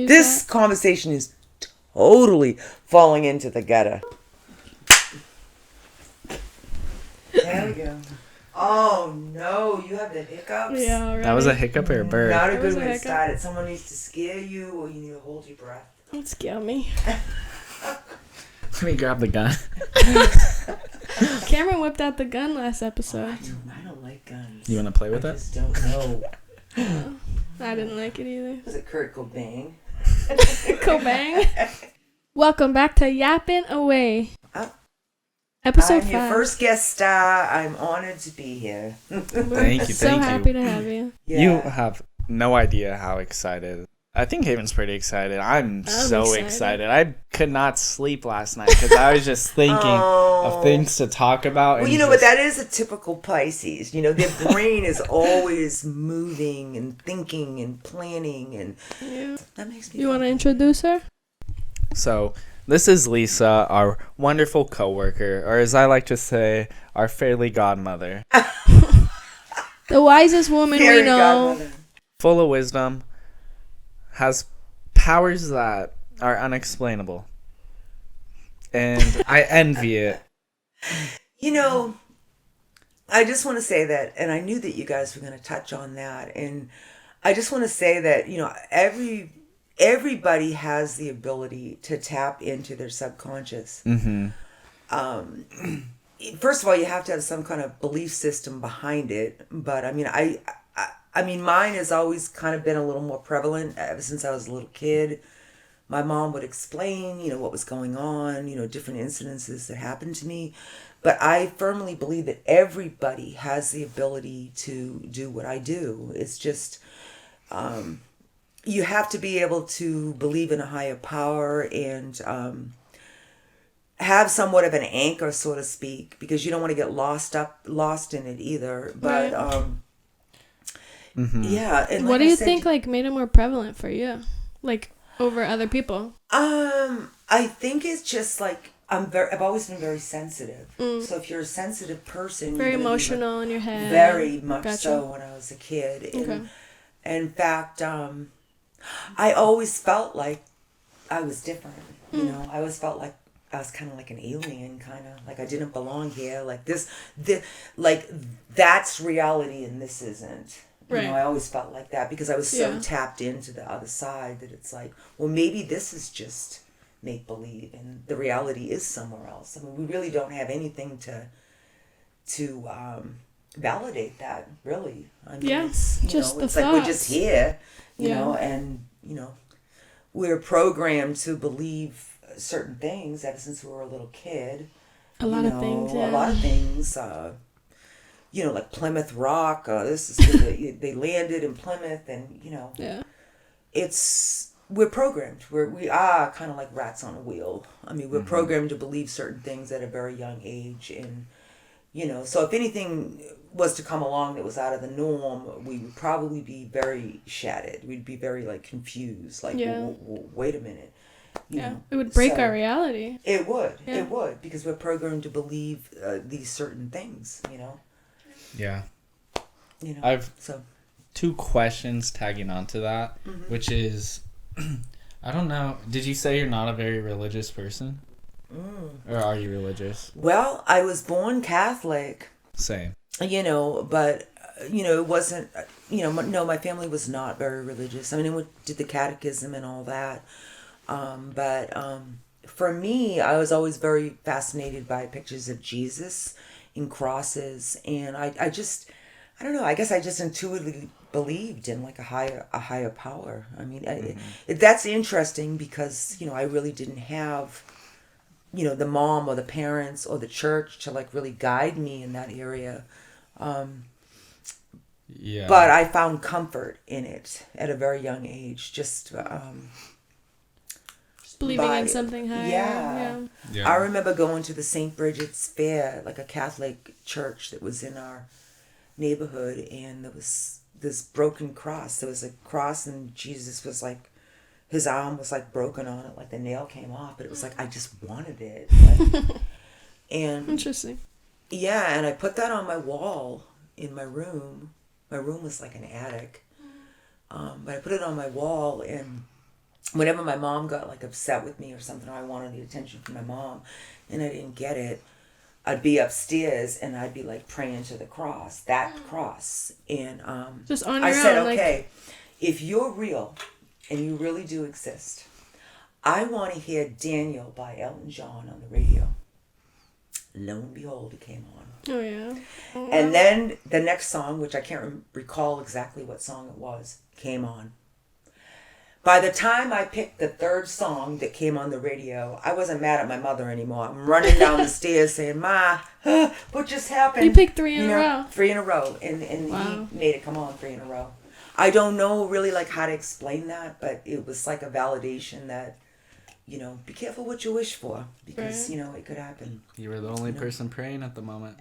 This conversation is totally falling into the gutter. There we go. Oh no, you have the hiccups? Yeah, already. That was a hiccup or a bird? Not a good way to start it. Someone needs to scare you or you need to hold your breath. Don't scare me. Let me grab the gun. Cameron whipped out the gun last episode. I don't like guns. You want to play with I it? just don't know. I didn't like it either. Was it Kurt Cobain? Cobain. Welcome back to Yappin' Away. Episode 5. I'm your first guest star. I'm honored to be here. Thank you. So happy to have you. Yeah. You have no idea how excited. I think Haven's pretty excited. I'm so excited. I could not sleep last night because I was just thinking of things to talk about. Well, but that is a typical Pisces. Their brain is always moving and thinking and planning, and that makes me. You want to introduce her? So, this is Lisa, our wonderful coworker, or as I like to say, our fairy godmother. The wisest woman we know. Godmother. Full of wisdom, has powers that are unexplainable. And I envy it. I just want to say that, and I knew that you guys were going to touch on that, and I just want to say that, everybody has the ability to tap into their subconscious. Mm-hmm. First of all, you have to have some kind of belief system behind it. But I mean, mine has always kind of been a little more prevalent ever since I was a little kid. My mom would explain, what was going on, different incidences that happened to me. But I firmly believe that everybody has the ability to do what I do. It's just, you have to be able to believe in a higher power and have somewhat of an anchor, so to speak, because you don't want to get lost in it either. But yeah. And what do you think made it more prevalent for you, over other people? I think it's just I've always been very sensitive. So if you're a sensitive person, very emotional in your head. Very much so when I was a kid. Okay. And in fact, I always felt like I was different. I always felt like I was kind of like an alien, kind of like I didn't belong here. That's reality and this isn't. Right. I always felt like that because I was so tapped into the other side that it's like, well, maybe this is just make believe and the reality is somewhere else. I mean, we really don't have anything to validate that, really. I mean, it's, just the it's thoughts. like we're just here, and we're programmed to believe certain things ever since we were a little kid. A lot of things. Like Plymouth Rock. This is they landed in Plymouth, and we're programmed. We are kind of like rats on a wheel. I mean, we're programmed to believe certain things at a very young age, and so if anything was to come along that was out of the norm, we would probably be very shattered. We'd be very confused. Wait a minute. It would break our reality. It would. Yeah. It would, because we're programmed to believe these certain things. Yeah. I've two questions tagging onto that, which is, I don't know. Did you say you're not a very religious person? Or are you religious? Well, I was born Catholic. Same. But, it wasn't, no, my family was not very religious. I mean, we did the catechism and all that. But for me, I was always very fascinated by pictures of Jesus in crosses. And I don't know, I guess I just intuitively believed in a higher power. I mean, that's interesting because, I really didn't have, the mom or the parents or the church to really guide me in that area. But I found comfort in it at a very young age. Just believing in something higher. Yeah. I remember going to the St. Bridget's Fair, a Catholic church that was in our neighborhood, and there was this broken cross. There was a cross, and Jesus was his arm was broken on it, the nail came off, but it was I just wanted it. And interesting. Yeah, and I put that on my wall in my room. My room was an attic. But I put it on my wall, and whenever my mom got like upset with me or something, or I wanted the attention from my mom and I didn't get it, I'd be upstairs and I'd be like praying to the cross, that cross. And just on your I said, own, okay, if you're real and you really do exist, I want to hear Daniel by Elton John on the radio. Lo and behold, it came on. Oh, yeah. Oh, and then the next song, which I can't recall exactly what song it was, came on. By the time I picked the third song that came on the radio, I wasn't mad at my mother anymore. I'm running down the stairs saying, Ma, what just happened? You picked 3 in a row. 3 in a row. And wow. He made it come on 3 in a row. I don't know really like how to explain that, but it was like a validation that, you know, be careful what you wish for because, right. you know, it could happen. You were the only person praying at the moment.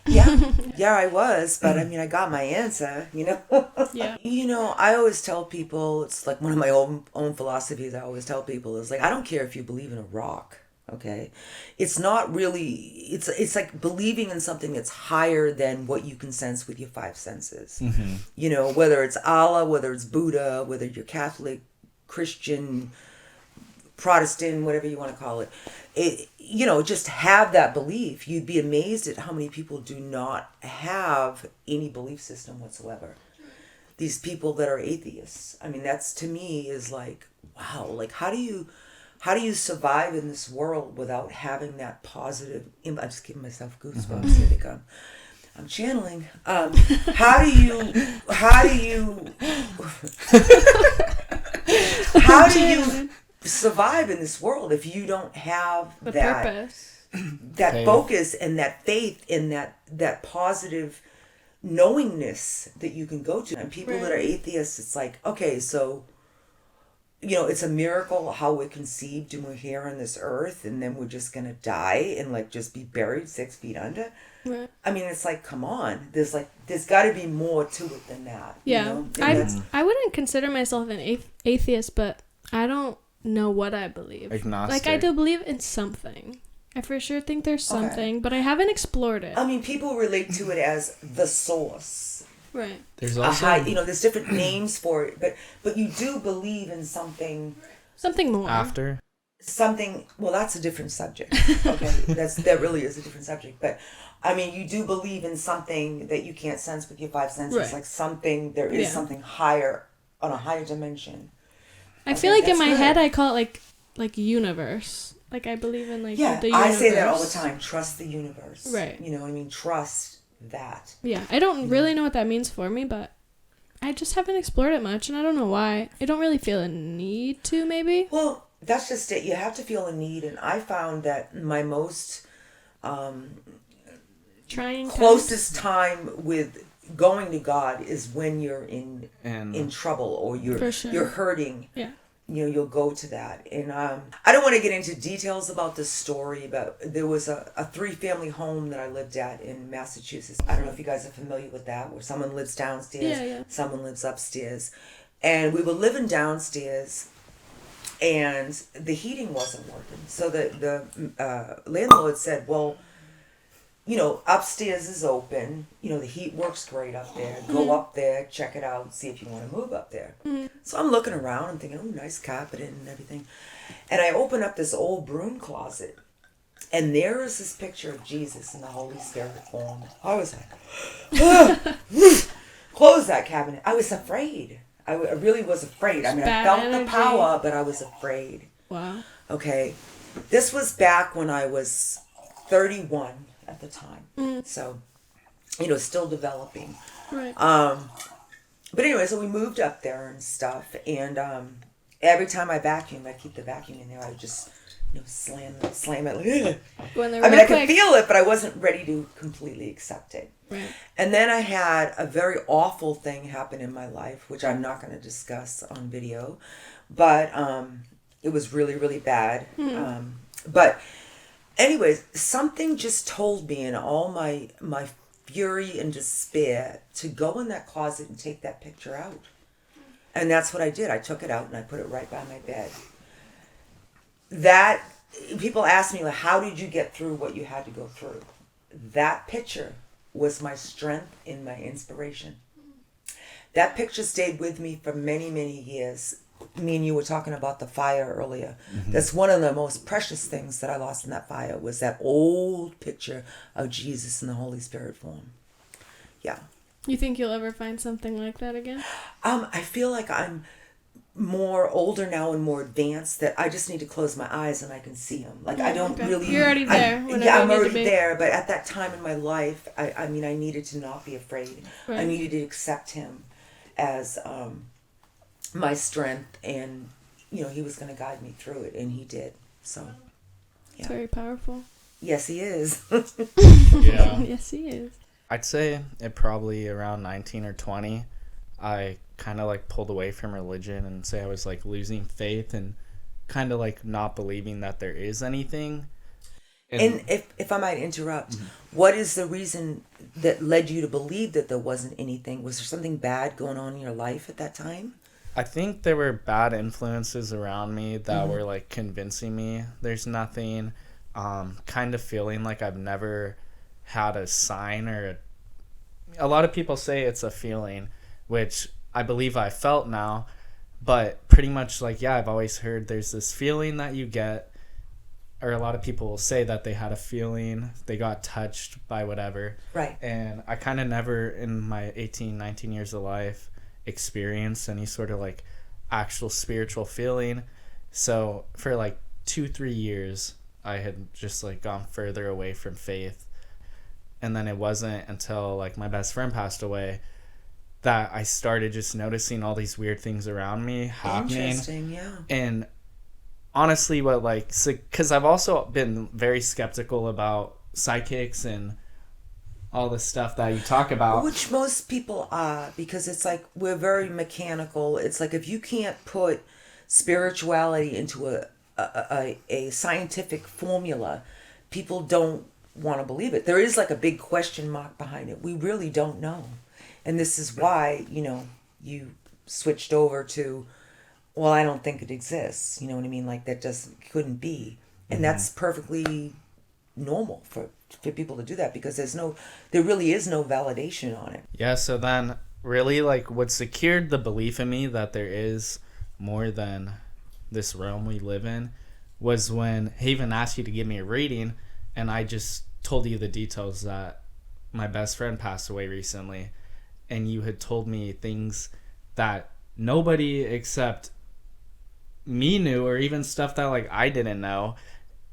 Yeah, I was, but I mean, I got my answer, you know? Yeah. You know, I always tell people, it's like one of my own philosophies I always tell people is like, I don't care if you believe in a rock, okay? It's not really, it's like believing in something that's higher than what you can sense with your 5 senses. Mm-hmm. You know, whether it's Allah, whether it's Buddha, whether you're Catholic, Christian, Protestant, whatever you want to call it, you know, just have that belief. You'd be amazed at how many people do not have any belief system whatsoever. These people that are atheists. I mean, that's to me is like, wow, like how do you survive in this world without having that positive, I'm just giving myself goosebumps. Here they come. I'm channeling. How do you survive in this world if you don't have the that purpose, that faith. Focus and that faith and that positive knowingness that you can go to? And people right. that are atheists, it's like, okay, so you know, it's a miracle how we're conceived and we're here on this earth and then we're just gonna die and like just be buried 6 feet under. Right. I mean, it's like, come on, there's got to be more to it than that. Yeah, you know? I wouldn't consider myself an atheist, but I don't know what I believe. Agnostic. Like, I do believe in something. I for sure think there's something, but I haven't explored it. I mean, people relate to it as the source. Right. There's also... you know, there's different names for it, but you do believe in something... Something more. After? Something... Well, that's a different subject. Okay? that really is a different subject. But, I mean, you do believe in something that you can't sense with your 5 senses. Right. Like something... There is something higher, on a higher dimension. I feel like in my head I call it like universe. Like I believe in like the universe. I say that all the time. Trust the universe. Right. You know what I mean? Trust that. Yeah. I don't really know what that means for me, but I just haven't explored it much and I don't know why. I don't really feel a need to, maybe. Well, that's just it. You have to feel a need, and I found that my most closest time with going to God is when you're in trouble or you're hurting. Yeah. You know, you'll go to that. And I don't want to get into details about this story, but there was a 3-family home that I lived at in Massachusetts. I don't know if you guys are familiar with that, where someone lives downstairs, someone lives upstairs. And we were living downstairs and the heating wasn't working. So the landlord said, well, you know, upstairs is open. You know, the heat works great up there. Go up there, check it out, see if you want to move up there. Mm-hmm. So I'm looking around. I'm thinking, oh, nice carpeting and everything. And I open up this old broom closet. And there is this picture of Jesus in the Holy Spirit form. I was like, close that cabinet. I was afraid. I really was afraid. I mean, I felt the power, but I was afraid. Wow. Okay. This was back when I was 31. At the time, so you know, still developing. Right. But anyway, so we moved up there and stuff, and every time I vacuum, I keep the vacuum in there. I would just, you know, slam it. Like, I mean, I could feel it, but I wasn't ready to completely accept it. Right. And then I had a very awful thing happen in my life, which I'm not going to discuss on video, but it was really, really bad. But anyways, something just told me in all my fury and despair to go in that closet and take that picture out. And that's what I did. I took it out and I put it right by my bed. That, people ask me, like, how did you get through what you had to go through? That picture was my strength and my inspiration. That picture stayed with me for many, many years. me and you were talking about the fire earlier. That's one of the most precious things that I lost in that fire was that old picture of Jesus in the Holy Spirit form. Yeah. You think you'll ever find something like that again? I feel like I'm more older now and more advanced that I just need to close my eyes and I can see him. Like I don't really. You're already there. I'm already there. But at that time in my life, I mean, I needed to not be afraid. Right. I needed to accept him as my strength, and he was going to guide me through it, and he did. So, yeah. It's very powerful. Yes, he is. Yeah. Yes, he is. I'd say it probably around 19 or 20, I kind of like pulled away from religion and say I was like losing faith and kind of like not believing that there is anything. And if I might interrupt, what is the reason that led you to believe that there wasn't anything? Was there something bad going on in your life at that time? I think there were bad influences around me that were like convincing me there's nothing, kind of feeling like I've never had a sign or a lot of people say it's a feeling, which I believe I felt now, but pretty much like, yeah, I've always heard there's this feeling that you get, or a lot of people will say that they had a feeling, they got touched by whatever. Right. And I kind of never in my 18, 19 years of life experienced any sort of like actual spiritual feeling. So for like 2-3 years, I had just like gone further away from faith. And then it wasn't until like my best friend passed away that I started just noticing all these weird things around me happening. Interesting, yeah. And honestly, because I've also been very skeptical about psychics and all the stuff that you talk about. Which most people are, because it's like we're very mechanical. It's like if you can't put spirituality into a scientific formula, people don't want to believe it. There is like a big question mark behind it. We really don't know. And this is why, you switched over to, well, I don't think it exists. You know what I mean? Like that couldn't be. And that's perfectly normal for people to do that because there really is no validation on it. Yeah. So then really like what secured the belief in me that there is more than this realm we live in was when Haven asked you to give me a reading. And I just told you the details that my best friend passed away recently. And you had told me things that nobody except me knew, or even stuff that like I didn't know.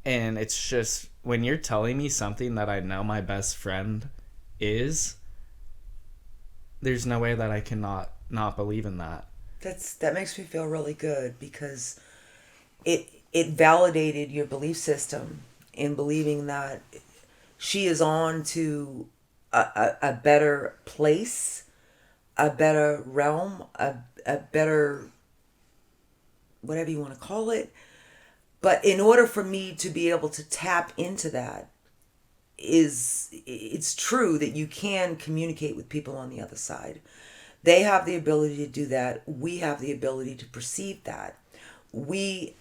And it's just when you're telling me something that I know my best friend is, there's no way that I cannot not believe in that. That makes me feel really good because it validated your belief system in believing that she is on to a better place, a better realm, a better, whatever you want to call it. But in order for me to be able to tap into that, it's true that you can communicate with people on the other side. They have the ability to do that. We have the ability to perceive that. We,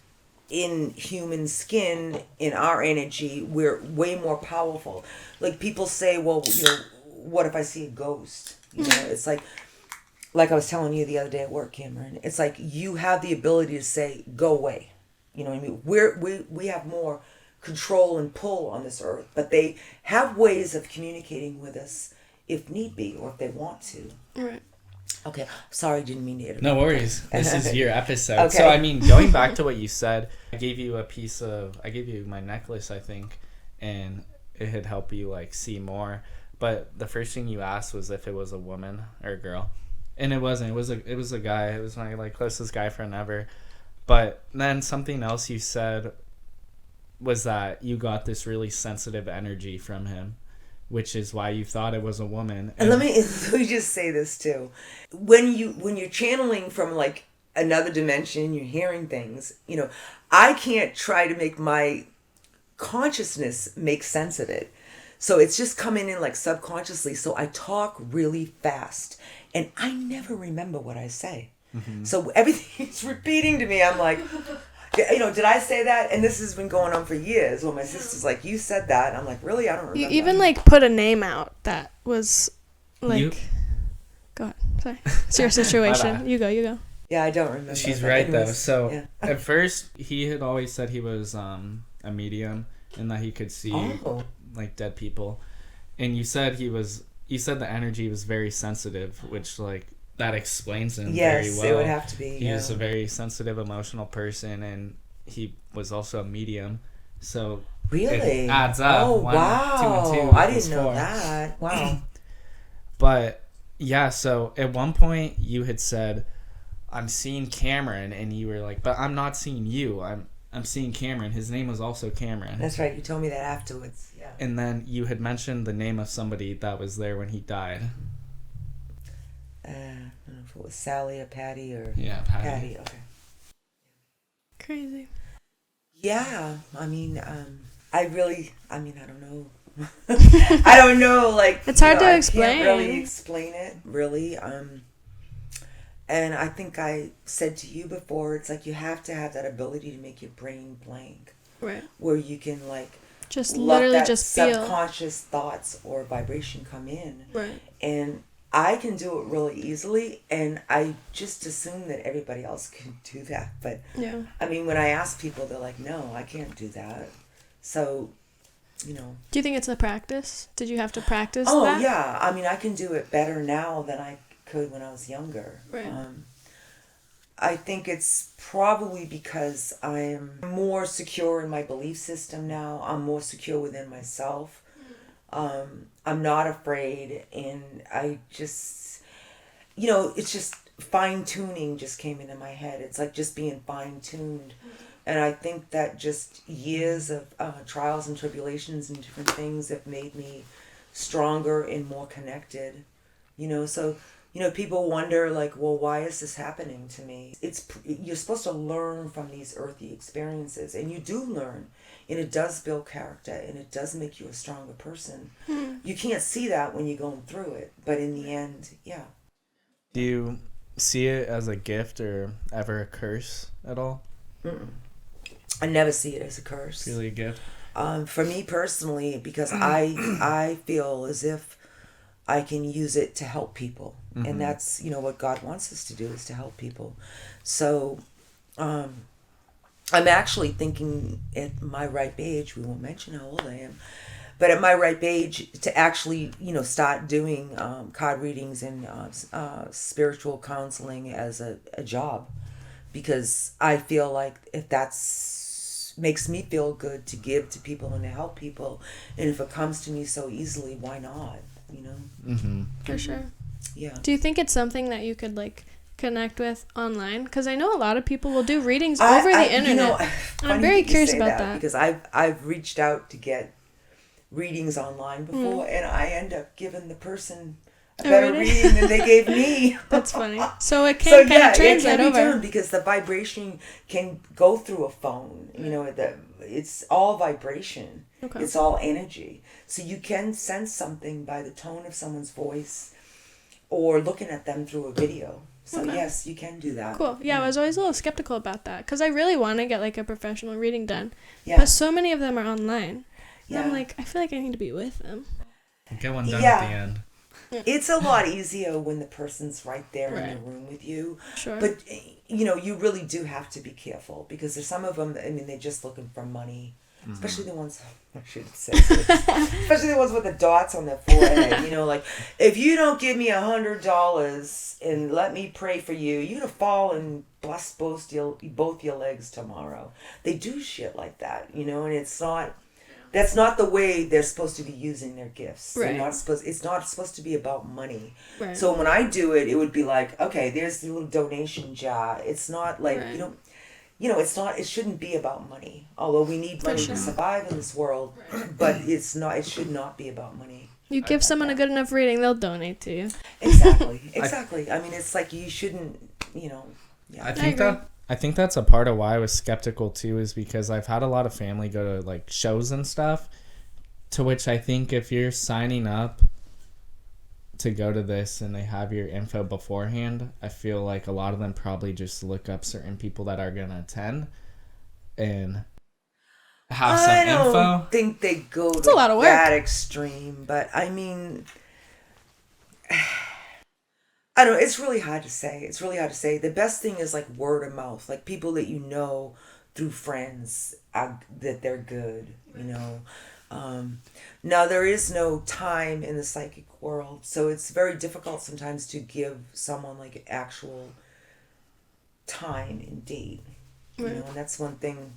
in human skin, in our energy, we're way more powerful. Like people say, well, what if I see a ghost? It's like I was telling you the other day at work, Cameron. It's like you have the ability to say, go away. You know what I mean? We have more control and pull on this earth, but they have ways of communicating with us if need be or if they want to. Right. Okay. Sorry, didn't mean to interrupt. No worries. This is your episode. Okay. So, I mean, going back to what you said, I gave you my necklace, I think, and it had helped you, like, see more. But the first thing you asked was if it was a woman or a girl. And it wasn't. It was a guy. It was my, like, closest guy friend ever. But then something else you said was that you got this really sensitive energy from him, which is why you thought it was a woman. And let me just say this too. When you're channeling from like another dimension, you're hearing things, I can't try to make my consciousness make sense of it. So it's just coming in like subconsciously. So I talk really fast and I never remember what I say. Mm-hmm. So everything's repeating to me. I'm like, did I say that? And this has been going on for years. Well, my sister's like, you said that. And I'm like, really? I don't remember. You even like put a name out that was like, go ahead. Sorry. It's your situation. You go. Yeah, I don't remember. She's right anyways, though. So yeah. at first he had always said he was a medium and that he could see like dead people. And you said the energy was very sensitive, which like that explains him very well. Yes, it would have to be. He was a very sensitive, emotional person, and he was also a medium. So really, it adds up. Oh, wow. 2 and 2 I didn't know 4. That. Wow. But yeah, so at one point you had said, "I'm seeing Cameron," and you were like, "But I'm not seeing you. I'm seeing Cameron." His name was also Cameron. That's right. You told me that afterwards. Yeah. And then you had mentioned the name of somebody that was there when he died. I don't know if it was Sally or Patty or... Yeah, Patty. Okay. Crazy. Yeah. I mean, I don't know. I don't know, like... It's hard to explain. I can't really explain it, really. And I think I said to you before, it's like you have to have that ability to make your brain blank. Right. Where you can, like... Just literally that just feel. Subconscious thoughts or vibration come in. Right. And I can do it really easily, and I just assume that everybody else can do that. But, yeah. I mean, when I ask people, they're like, no, I can't do that. So... You know. Do you think it's a practice? Did you have to practice that? Oh, yeah. I mean, I can do it better now than I could when I was younger. Right. I think it's probably because I'm more secure in my belief system now. I'm more secure within myself. I'm not afraid, and I just, it's just fine-tuning just came into my head. It's like just being fine-tuned. And I think that just years of trials and tribulations and different things have made me stronger and more connected. So, people wonder, like, well, why is this happening to me? You're supposed to learn from these earthy experiences, and you do learn. And it does build character, and it does make you a stronger person. You can't see that when you're going through it, but in the end, yeah. Do you see it as a gift or ever a curse at all? Mm-mm. I never see it as a curse. Really a gift? For me personally, because I feel as if I can use it to help people. Mm-hmm. And that's, what God wants us to do, is to help people. So I'm actually thinking at my ripe age, we won't mention how old I am, but at my ripe age to actually, start doing card readings and spiritual counseling as a job. Because I feel like if that's makes me feel good to give to people and to help people, and if it comes to me so easily, why not? Mm-hmm. For sure. Yeah. Do you think it's something that you could like connect with online? Because I know a lot of people will do readings over the internet. And I'm very curious about that because I've reached out to get readings online before, and I end up giving the person a better reading than they gave me. That's funny. So it can kind of translate over. Done because the vibration can go through a phone. It's all vibration. Okay. It's all energy. So you can sense something by the tone of someone's voice or looking at them through a video. So yes, you can do that. Cool. Yeah, I was always a little skeptical about that because I really want to get like a professional reading done. Yeah. But so many of them are online. Yeah. And I'm like, I feel like I need to be with them. Get one done at the end. Yeah. It's a lot easier when the person's right there in the room with you. Sure. But, you really do have to be careful because there's some of them, they're just looking for money. Mm-hmm. Especially the ones, I should say, especially the ones with the dots on their forehead. Like, if you don't give me $100 and let me pray for you, you're going to fall and bust both your legs tomorrow. They do shit like that, and it's not... That's not the way they're supposed to be using their gifts. Right. It's not supposed to be about money. Right. So when I do it, it would be like, okay, there's the little donation jar. It's not like, it's not, it shouldn't be about money. Although we need money to survive in this world, but it should not be about money. You give someone a good enough reading, they'll donate to you. Exactly. I mean, it's like you shouldn't, yeah. I think that's a part of why I was skeptical too, is because I've had a lot of family go to like shows and stuff, to which I think if you're signing up to go to this and they have your info beforehand, I feel like a lot of them probably just look up certain people that are going to attend and have some info. I don't think they go to a lot of work. That extreme, but I mean... I don't know. It's really hard to say. It's really hard to say. The best thing is like word of mouth, like people that you know through friends that they're good. You know. Now there is no time in the psychic world, so it's very difficult sometimes to give someone like actual time and date. You know, and that's one thing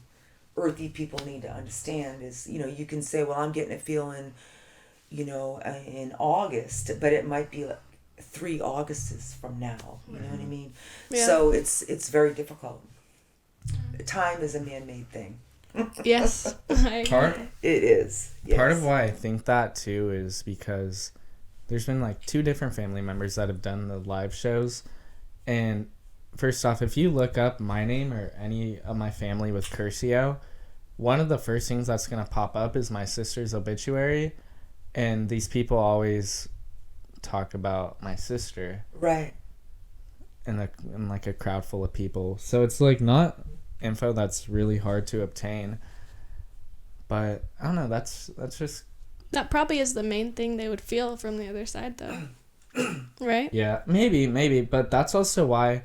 earthy people need to understand is, you know, you can say, well, I'm getting a feeling, you know, in August, but it might be like 3 Augusts from now. You know what I mean? Yeah. So it's very difficult. Time is a man-made thing. Yes. It is. Yes. Part of why I think that too is because there's been like 2 different family members that have done the live shows, and first off, if you look up my name or any of my family with Curcio, one of the first things that's going to pop up is my sister's obituary, and these people always talk about my sister. Right. In like a crowd full of people. So it's like not info that's really hard to obtain. But I don't know, that's just... That probably is the main thing they would feel from the other side, though. Right? Yeah, maybe. But that's also why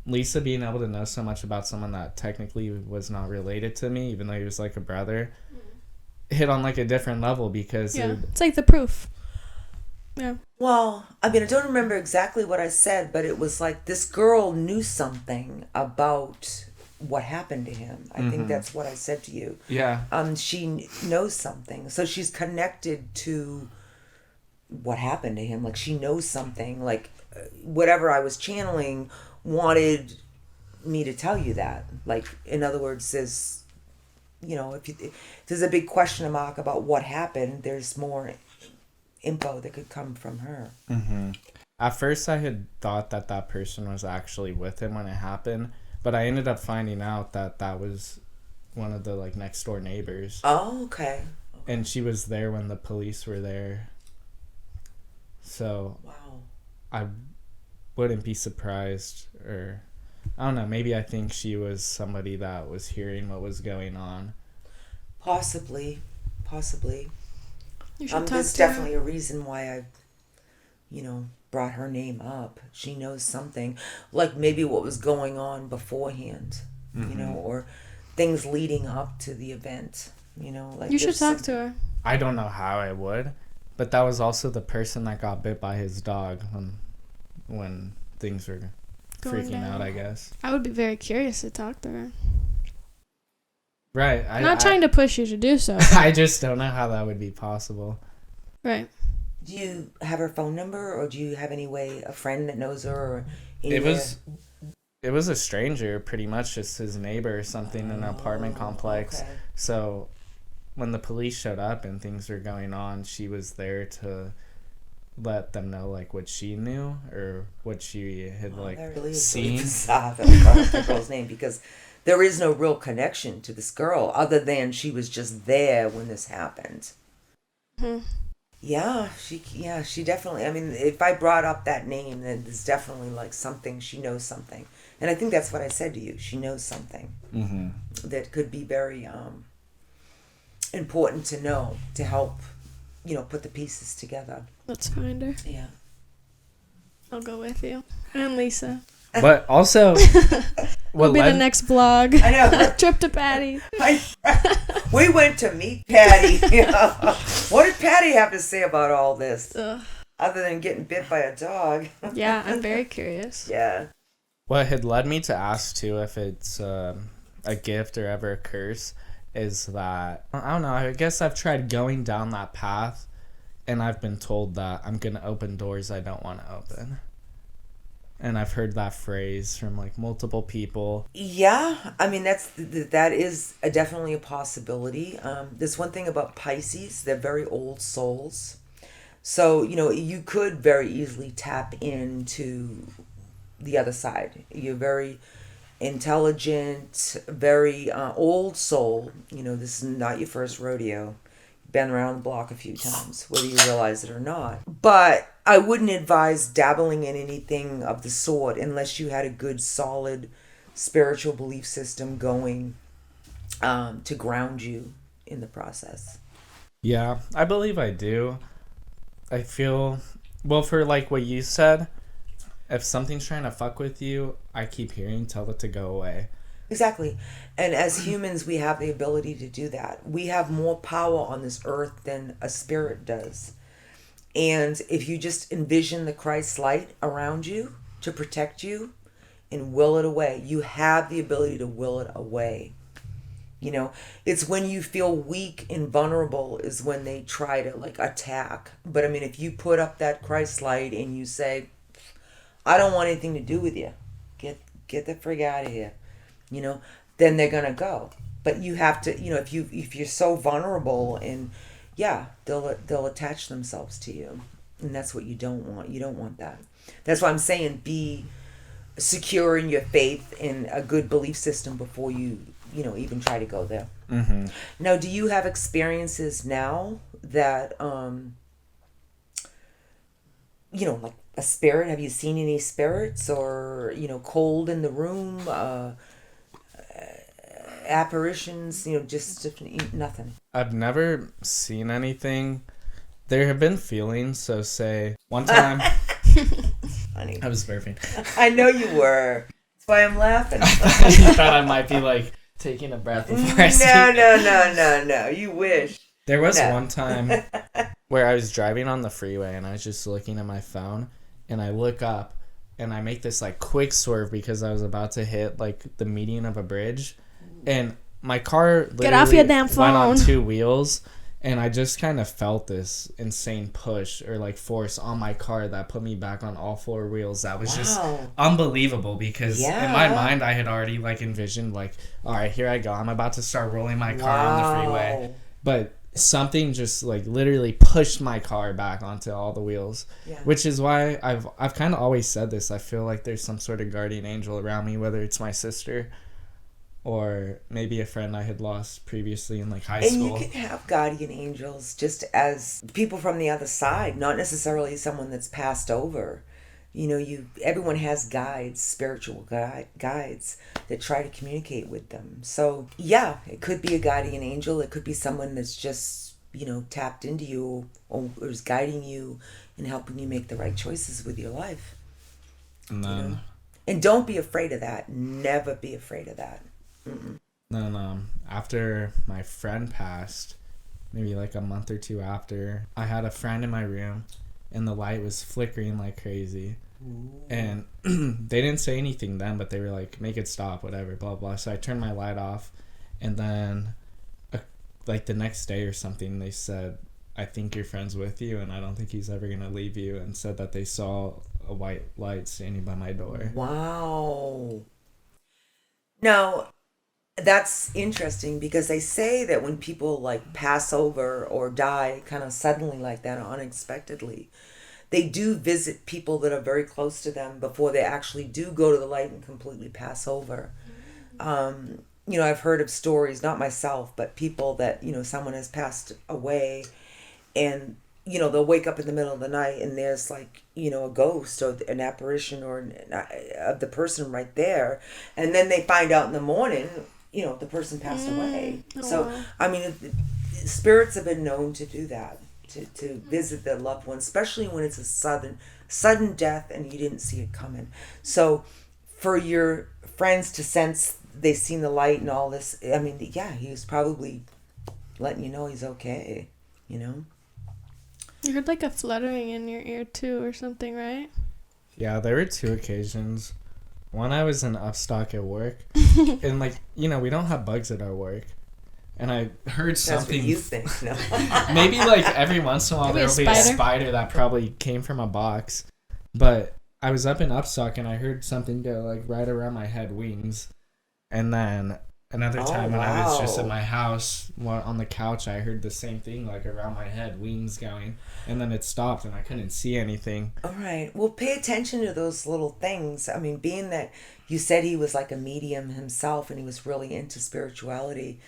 Lisa being able to know so much about someone that technically was not related to me, even though he was like a brother, hit on like a different level because... Yeah, it's like the proof. Yeah. Well, I mean, I don't remember exactly what I said, but it was like this girl knew something about what happened to him. I think that's what I said to you. Yeah. She knows something. So she's connected to what happened to him. Like, she knows something. Like, whatever I was channeling wanted me to tell you that. Like, in other words, there's, you know, if there's a big question mark about what happened, there's more info that could come from her. At first I had thought that person was actually with him when it happened, but I ended up finding out that was one of the like next door neighbors. Oh, okay. And she was there when the police were there. So wow. I wouldn't be surprised, or I don't know, maybe I think she was somebody that was hearing what was going on. Possibly. You should talk there's to definitely her. a reason why I, you know, brought her name up. She knows something, like maybe what was going on beforehand, you know, or things leading up to the event, you know. Like you should talk to her. I don't know how I would, but that was also the person that got bit by his dog when things were freaking out, I guess. I would be very curious to talk to her. Right. I'm not trying to push you to do so. I just don't know how that would be possible. Right. Do you have her phone number, or do you have any way, a friend that knows her, or It was a stranger, pretty much just his neighbor or something in an apartment complex. Okay. So when the police showed up and things were going on, she was there to let them know like what she knew or what she had really seen. The girl's name, because there is no real connection to this girl other than she was just there when this happened. Yeah, she definitely, I mean, if I brought up that name, then there's definitely like something, she knows something. And I think that's what I said to you. She knows something that could be very important to know, to help, you know, put the pieces together. Let's find her. Yeah. I'll go with you. And Lisa. But also, We'll be the next vlog. I know. Trip to Patty. We went to meet Patty. What did Patty have to say about all this? Other than getting bit by a dog? Yeah, I'm very curious. Yeah. What had led me to ask too if it's a gift or ever a curse is that, I don't know, I guess I've tried going down that path and I've been told that I'm going to open doors I don't want to open. And I've heard that phrase from like multiple people. Yeah, I mean that is definitely a possibility. There's one thing about Pisces; they're very old souls, so you know you could very easily tap into the other side. You're very intelligent, very old soul. You know, this is not your first rodeo. Been around the block a few times, whether you realize it or not. But I wouldn't advise dabbling in anything of the sort unless you had a good, solid spiritual belief system going to ground you in the process. Yeah, I believe I do. I feel, well, for like what you said, if something's trying to fuck with you, I keep hearing tell it to go away. Exactly. And as humans, we have the ability to do that. We have more power on this earth than a spirit does. And if you just envision the Christ light around you to protect you and will it away, you have the ability to will it away. You know, it's when you feel weak and vulnerable is when they try to like attack. But I mean, if you put up that Christ light and you say, I don't want anything to do with you, get the frig out of here, you know, then they're gonna go. But you have to, you know, if you're so vulnerable, and yeah, they'll attach themselves to you, and that's what you don't want. You don't want that. That's why I'm saying be secure in your faith and a good belief system before you even try to go there. Mm-hmm. Now, do you have experiences now that like a spirit? Have you seen any spirits, or cold in the room, apparitions? Just nothing. I've never seen anything. There have been feelings. So say one time, funny. I was burping. I know you were. That's why I'm laughing. You thought I might be like taking a breath before I speak. No. You wish. There was one time where I was driving on the freeway and I was just looking at my phone, and I look up and I make this like quick swerve because I was about to hit like the median of a bridge, and my car literally Get off your damn phone. went on two wheels, and I just kind of felt this insane push or like force on my car that put me back on all four wheels. That was just unbelievable because in my mind I had already like envisioned like, all right, here I go. I'm about to start rolling my car on the freeway. But something just like literally pushed my car back onto all the wheels, which is why I've kind of always said this. I feel like there's some sort of guardian angel around me, whether it's my sister or maybe a friend I had lost previously in like high school. And you can have guardian angels just as people from the other side, not necessarily someone that's passed over. Everyone has guides, spiritual guides that try to communicate with them. So yeah, it could be a guardian angel. It could be someone that's just tapped into you or is guiding you and helping you make the right choices with your life. And then, and don't be afraid of that. Never be afraid of that. Mm-mm. Then after my friend passed, maybe like a month or two after, I had a friend in my room and the light was flickering like crazy. Ooh. And they didn't say anything then, but they were like, make it stop, whatever, blah blah. So I turned my light off, and then like the next day or something, they said, I think your friend's with you and I don't think he's ever gonna leave you, and said that they saw a white light standing by my door. Wow. Now that's interesting because they say that when people like pass over or die kind of suddenly like that, unexpectedly, they do visit people that are very close to them before they actually do go to the light and completely pass over. I've heard of stories, not myself, but people that, someone has passed away and, they'll wake up in the middle of the night and there's like, a ghost or an apparition or of the person right there. And then they find out in the morning, the person passed away. So, I mean, spirits have been known to do that. To visit their loved ones, especially when it's a sudden death and you didn't see it coming. So for your friends to sense they've seen the light and all this, I mean, yeah, he was probably letting you know he's okay, You heard like a fluttering in your ear too or something, right? Yeah, there were two occasions. One, I was in Upstock at work, and like, we don't have bugs at our work. And I heard something. That's what you think. No. Maybe like every once in a while there'll be a spider that probably came from a box. But I was up in Upstock and I heard something go like right around my head, wings. And then another time when I was just at my house on the couch, I heard the same thing like around my head, wings going. And then it stopped and I couldn't see anything. All right. Well, pay attention to those little things. I mean, being that you said he was like a medium himself and he was really into spirituality,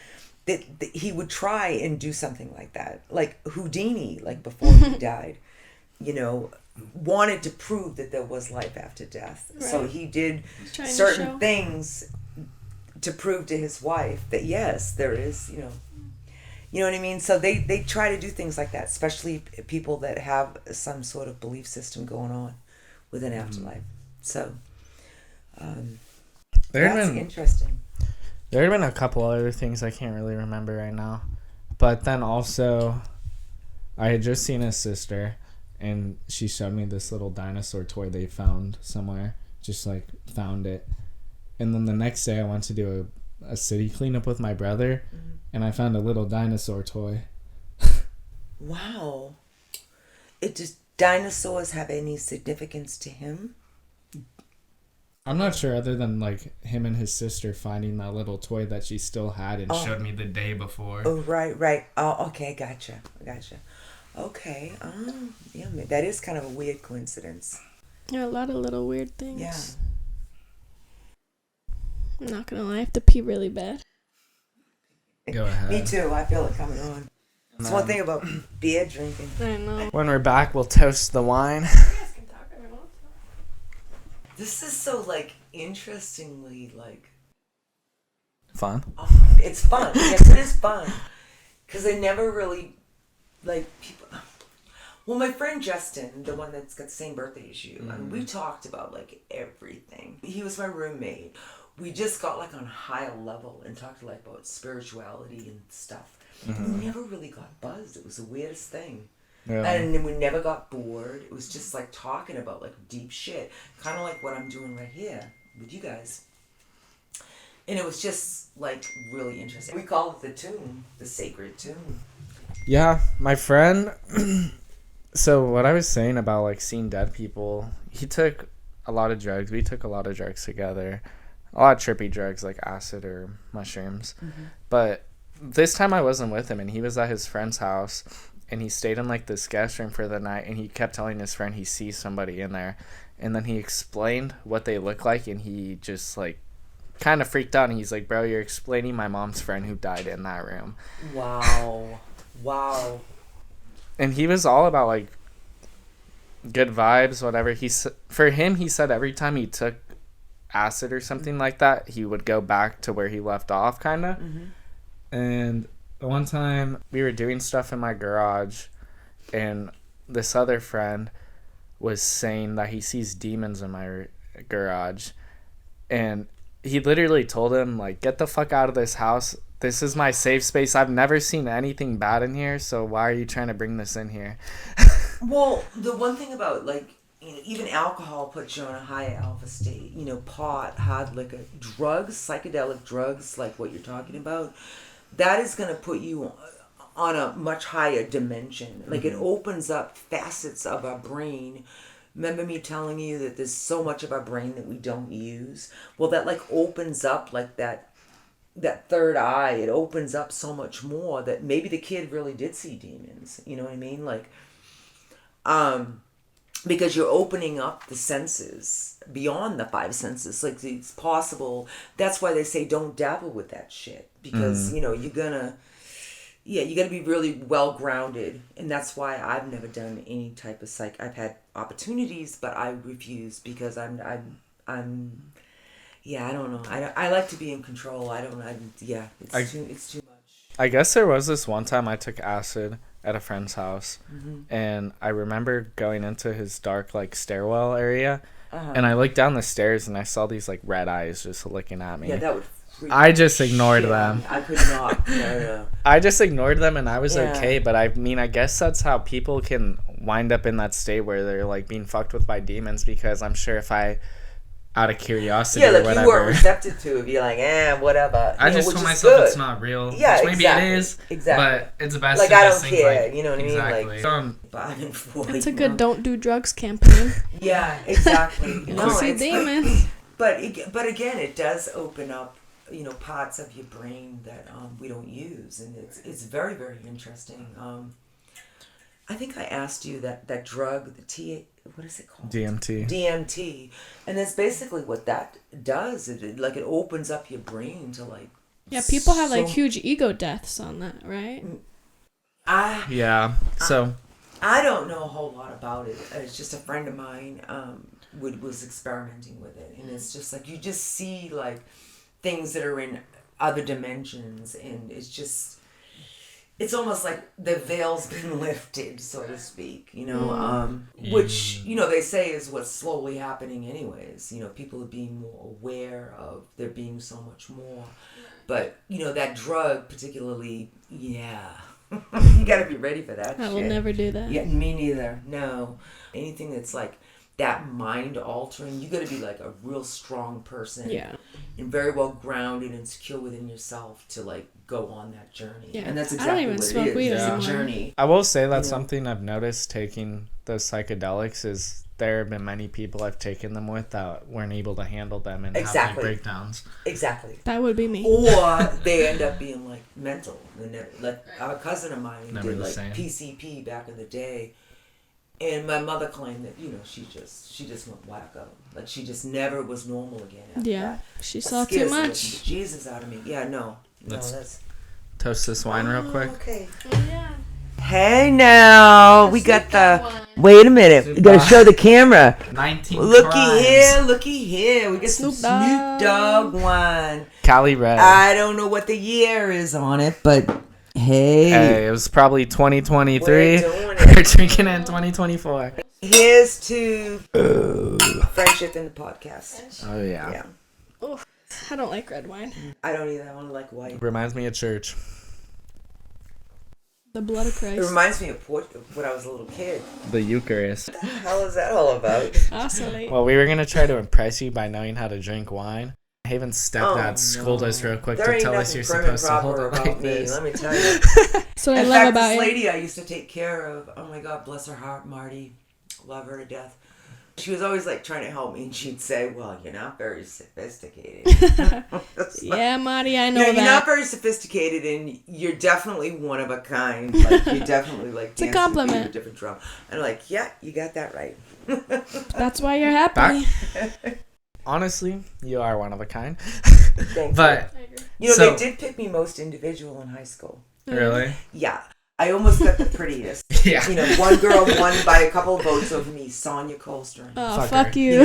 that he would try and do something like that. Like Houdini, like before he died, wanted to prove that there was life after death. Right. So he did certain things to prove to his wife that yes, there is, you know what I mean? So they try to do things like that, especially people that have some sort of belief system going on with an afterlife. So that's interesting. There have been a couple other things I can't really remember right now. But then also, I had just seen his sister, and she showed me this little dinosaur toy they found somewhere. Just, like, found it. And then the next day I went to do a city cleanup with my brother, and I found a little dinosaur toy. Wow. Does dinosaurs have any significance to him? I'm not sure, other than like him and his sister finding that little toy that she still had and showed me the day before. Oh, right. Oh, okay, gotcha. Okay. Yeah, that is kind of a weird coincidence. Yeah, a lot of little weird things. Yeah. I'm not gonna lie, I have to pee really bad. Go ahead. Me too. I feel it coming on. It's one thing about beer drinking. I know. When we're back, we'll toast the wine. This is so, like, interestingly, like... Fun. It's fun. Yes, it is fun. Because I never really, like, people... Well, my friend Justin, the one that's got the same birthday as you, I mean, we talked about, like, everything. He was my roommate. We just got, like, on a higher level and talked, like, about spirituality and stuff. We never really got buzzed. It was the weirdest thing. Yeah. And we never got bored. It was just like talking about like deep shit. Kind of like what I'm doing right here with you guys. And it was just like really interesting. We call it the tomb, the sacred tomb. Yeah, my friend. So what I was saying about like seeing dead people, he took a lot of drugs. We took a lot of drugs together. A lot of trippy drugs like acid or mushrooms. But this time I wasn't with him, and he was at his friend's house. And he stayed in, like, this guest room for the night, and he kept telling his friend he sees somebody in there. And then he explained what they look like, and he just, like, kind of freaked out. And he's like, bro, you're explaining my mom's friend who died in that room. Wow. And he was all about, like, good vibes, whatever. For him, he said every time he took acid or something like that, he would go back to where he left off, kind of. And... one time we were doing stuff in my garage, and this other friend was saying that he sees demons in my garage, and he literally told him, like, get the fuck out of this house. This is my safe space. I've never seen anything bad in here, so why are you trying to bring this in here? Well, the one thing about, like, you know, even alcohol puts you on a high alpha state. You know, pot, hard liquor, drugs, psychedelic drugs, like what you're talking about, that is going to put you on a much higher dimension. Like, it opens up facets of our brain. Remember me telling you that there's so much of our brain that we don't use? Well, that, like, opens up, like, that third eye. It opens up so much more that maybe the kid really did see demons. You know what I mean? Like, because you're opening up the senses beyond the five senses. Like, it's possible. That's why they say don't dabble with that shit. Because, you know, you gotta be really well grounded. And that's why I've never done any type of psych. I've had opportunities, but I refuse because I don't know. I like to be in control. It's too much. I guess there was this one time I took acid at a friend's house, and I remember going into his dark, like, stairwell area, and I looked down the stairs and I saw these, like, red eyes just looking at me. Yeah, that would. I just ignored them. I could not. No. I just ignored them, and I was okay. But I mean, I guess that's how people can wind up in that state where they're like being fucked with by demons. Because I'm sure if I, out of curiosity or whatever, you weren't receptive to it, be like, whatever. I just told myself it's not real. Yeah, which maybe exactly. It is. Exactly. But it's best. Like, to I just don't think, care. like, You know what exactly. I mean? Like, that's a good don't do drugs campaign. Yeah, exactly. You see demons. But again, it does open up, you know, parts of your brain that we don't use, and it's very, very interesting. I think I asked you that drug, what is it called? DMT, and that's basically what that does. It opens up your brain to, like. Yeah, people have like huge ego deaths on that, right? So. I don't know a whole lot about it. It's just a friend of mine was experimenting with it, and it's just like you just see like things that are in other dimensions, and it's just it's almost like the veil's been lifted, so to speak, which, they say is what's slowly happening anyways. People are being more aware of there being so much more. But, that drug particularly, yeah. You got to be ready for that I will never do that. Yeah, me neither. No. Anything that's like that mind altering, you got to be like a real strong person. Yeah. And very well grounded and secure within yourself to like go on that journey. Yeah. And that's exactly what it is. It's a journey. I will say that's something I've noticed taking those psychedelics is there have been many people I've taken them with that weren't able to handle them and have like breakdowns. Exactly. That would be me. Or they end up being like mental. Like our cousin of mine did like PCP back in the day. And my mother claimed that, she just went wacko. Like she just never was normal again. Yeah. She saw too much. Jesus out of me. Yeah, no. Let's toast this wine real quick. Okay. Yeah. Hey now, we got the. Wait a minute, we gotta show the camera. 19. Looky here. We got some Snoop Dogg wine. Cali Red. I don't know what the year is on it, but hey, it was probably 2023. We're drinking it in 2024. Here's to friendship in the podcast. Oh yeah. Oh, I don't like red wine. I don't either. I only like white. Reminds me of church. The blood of Christ. It reminds me of when I was a little kid. The Eucharist. What the hell is that all about? Awesome. Well, we were going to try to impress you by knowing how to drink wine. Haven's stepdad schooled us real quick to tell us you're supposed to hold it like this. Let me tell you. So I love about this lady I used to take care of, oh my God, bless her heart, Marty. Love her to death. She was always like trying to help me, and she'd say, well, you're not very sophisticated. Yeah, Marty, I know that. You're not very sophisticated, and you're definitely one of a kind. Like, you're definitely like it's a compliment. A different drum. And I'm like, yeah, you got that right. That's why you're happy. Honestly, you are one of a kind. Thank but you. They did pick me most individual in high school. Really? Yeah. I almost got the prettiest. Yeah. One girl won by a couple of votes over me, Sonia Colstern. Oh, fuck you.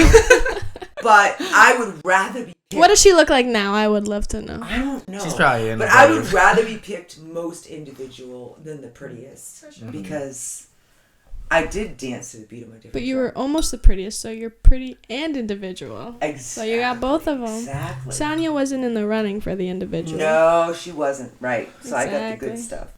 But I would rather be picked. What does she look like now? I would love to know. I don't know. She's probably in. But I would rather be picked most individual than the prettiest. Mm-hmm. Because I did dance to the beat of my different. But you were almost the prettiest, so you're pretty and individual. Exactly. So you got both of them. Exactly. Sonia wasn't in the running for the individual. No, she wasn't. Right. So exactly. I got the good stuff.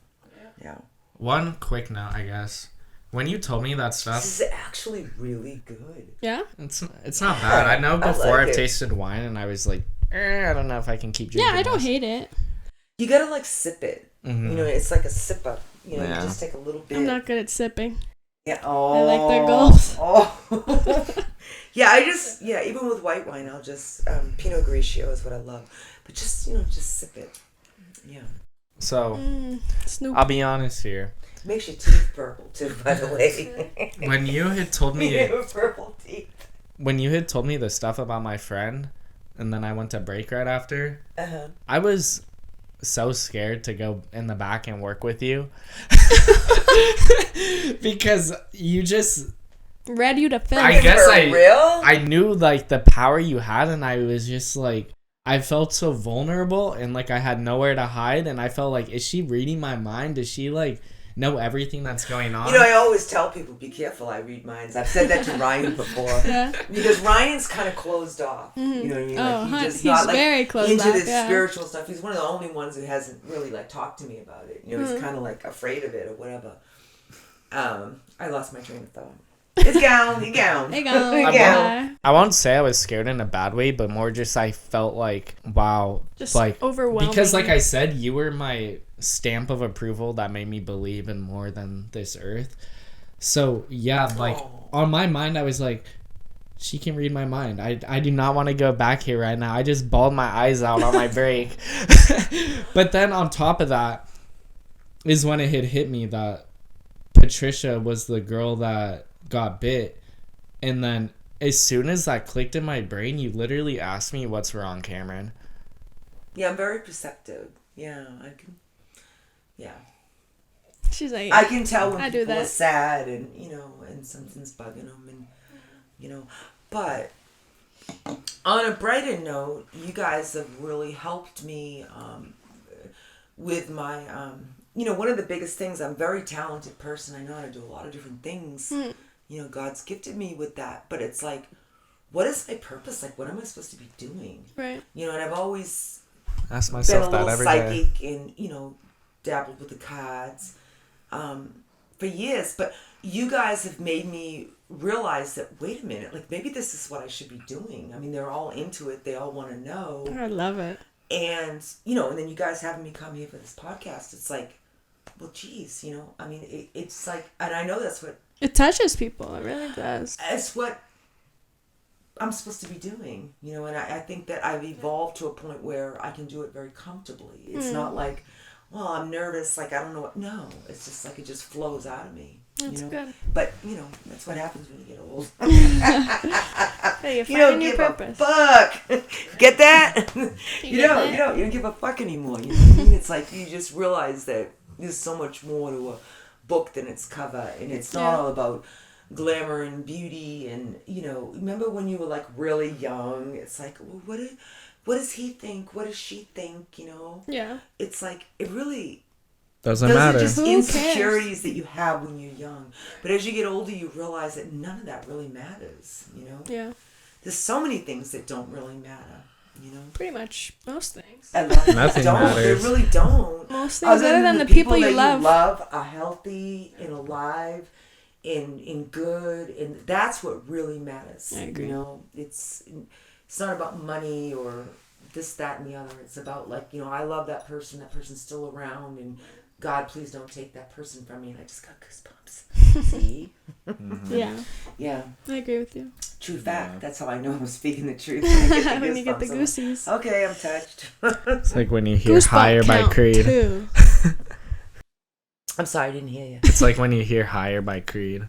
Yeah. One quick note, I guess. When you told me that stuff, this is actually really good. Yeah? It's not bad. I know before I've tasted wine and I was like, I don't know if I can keep drinking. Yeah, I don't hate it. You gotta like sip it. Mm-hmm. It's like a sip up. You just take a little bit. I'm not good at sipping. Yeah. I like their gulps. Oh. Yeah, even with white wine, I'll just Pinot Grigio is what I love. But just sip it. Yeah. So, Snoop. I'll be honest here. Makes your teeth purple too, by the way. When you had told me purple teeth. When you had told me the stuff about my friend, and then I went to break right after, I was so scared to go in the back and work with you because you just read you to film. I guess real? I knew like the power you had, and I was just like. I felt so vulnerable and like I had nowhere to hide, and I felt like, is she reading my mind? Does she like know everything that's going on? I always tell people, be careful, I read minds. I've said that to Ryan before. Yeah. Because Ryan's kind of closed off. Mm-hmm. You know what I mean? Like, he's not like very closed into off, this spiritual stuff. He's one of the only ones who hasn't really like talked to me about it. He's kind of like afraid of it or whatever. I lost my train of thought. It's gone. I won't say I was scared in a bad way, but more just I felt like, wow. Just like overwhelming. Because like I said, you were my stamp of approval that made me believe in more than this earth. So, yeah, like on my mind, I was like, she can read my mind. I do not want to go back here right now. I just bawled my eyes out on my break. But then on top of that is when it had hit me that Patricia was the girl that got bit, and then as soon as that clicked in my brain, you literally asked me, what's wrong, Cameron? Yeah, I'm very perceptive. Yeah, I can. Yeah, she's like, I can tell when people are sad and and something's bugging them, and but on a brighter note, you guys have really helped me with my one of the biggest things, I'm a very talented person. I know how to do a lot of different things. God's gifted me with that. But it's like, what is my purpose? Like, what am I supposed to be doing? Right. And I've always ask myself been a that little every psychic day. and, dabbled with the cards for years. But you guys have made me realize that, wait a minute, like maybe this is what I should be doing. I mean, they're all into it. They all want to know. I love it. And, and then you guys having me come here for this podcast, it's like, well, geez, I mean, it's like, and I know that's what... It touches people. It really does. It's what I'm supposed to be doing, and I think that I've evolved to a point where I can do it very comfortably. It's not like, well, I'm nervous, like, I don't know what... No, it's just like it just flows out of me. That's good. But, that's what happens when you get old. Hey, you don't give purpose. a fuck. Get that? You don't give a fuck anymore. You know what I mean? It's like you just realize that there's so much more to a book than its cover. And it's not all about glamour and beauty. And, remember when you were like really young? It's like, well, what does he think? What does she think? Yeah. It's like, it really... Doesn't Those matter. are just Who insecurities that you have when you're young. But as you get older, you realize that none of that really matters, Yeah. There's so many things that don't really matter, Pretty much most things. A lot of Nothing don't. matters. They really don't. Most things other than the people you love. Are healthy and alive and good, and that's what really matters. I agree. It's not about money or this, that, and the other. It's about I love that person. That person's still around, and God, please don't take that person from me. And I just got goosebumps. See? Yeah. Yeah. I agree with you. True fact. Yeah. That's how I know I'm speaking the truth. When you get the goosies. Okay, I'm touched. It's like when you hear Goosebump Higher by count, Creed. too. I'm sorry, I didn't hear you. It's like when you hear Higher by Creed.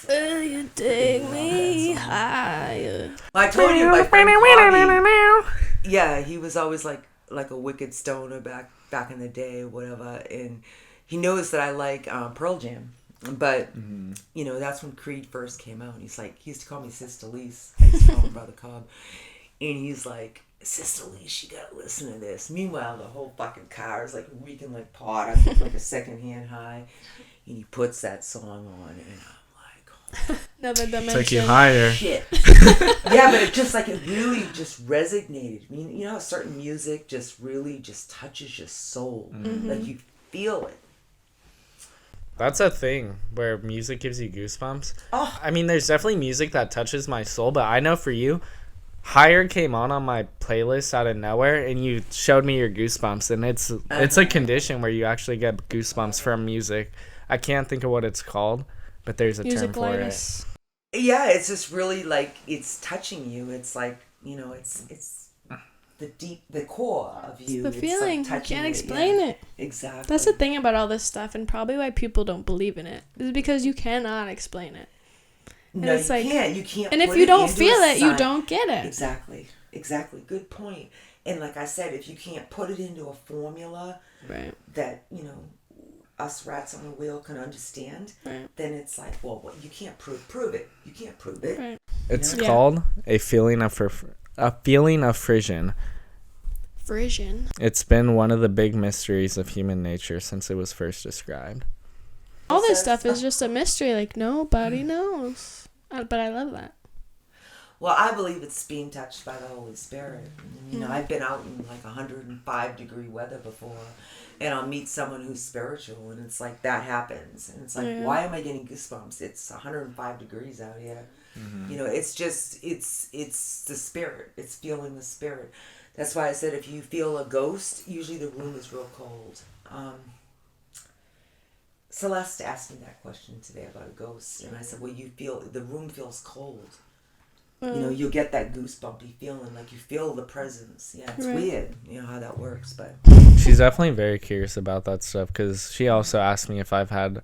Will you take me higher? Well, I told you my friend Bobby, yeah, he was always like a wicked stoner back in the day or whatever, and he knows that I like Pearl Jam, but that's when Creed first came out. He's like, he used to call me Sister Lise. I used to call him Brother Cobb, and he's like, Sister Lise, you gotta listen to this. Meanwhile, the whole fucking car is like reeking like pot. I'm like a secondhand high, and he puts that song on, and Another dimension. Took you higher. shit. Yeah, but it really just resonated. I mean, how certain music just really just touches your soul. Like you feel it. That's a thing where music gives you goosebumps. Oh. I mean, there's definitely music that touches my soul, but I know for you, Higher came on my playlist out of nowhere, and you showed me your goosebumps, and it's a condition where you actually get goosebumps from music. I can't think of what it's called, but there's a term for it. Yeah, it's just really like it's touching you. It's like it's the core of you. It's the feeling. Like you can't explain it. Exactly. That's the thing about all this stuff, and probably why people don't believe in it is because you cannot explain it. No, it's you can't. You can't. And if put you it don't into feel a it, you sign. don't get it. Exactly. Good point. And like I said, if you can't put it into a formula Right. that us rats on the wheel can understand, Right. then it's like, well, you can't prove it. You can't prove it. Right. It's Yeah. called a feeling of frisson. Frisian. It's been one of the big mysteries of human nature since it was first described. All this stuff is just a mystery. Like nobody knows. But I love that. Well, I believe it's being touched by the Holy Spirit. I've been out in like 105-degree weather before, and I'll meet someone who's spiritual, and it's like that happens, and it's like, why am I getting goosebumps? It's 105 degrees out here. It's just it's the spirit. It's feeling the spirit. That's why I said if you feel a ghost, usually the room is real cold. Celeste asked me that question today about a ghost, and I said, well, you feel the room feels cold. You'll get that goosebumpy feeling, like you feel the presence. Yeah, it's weird, how that works, but... She's definitely very curious about that stuff, because she also asked me if I've had,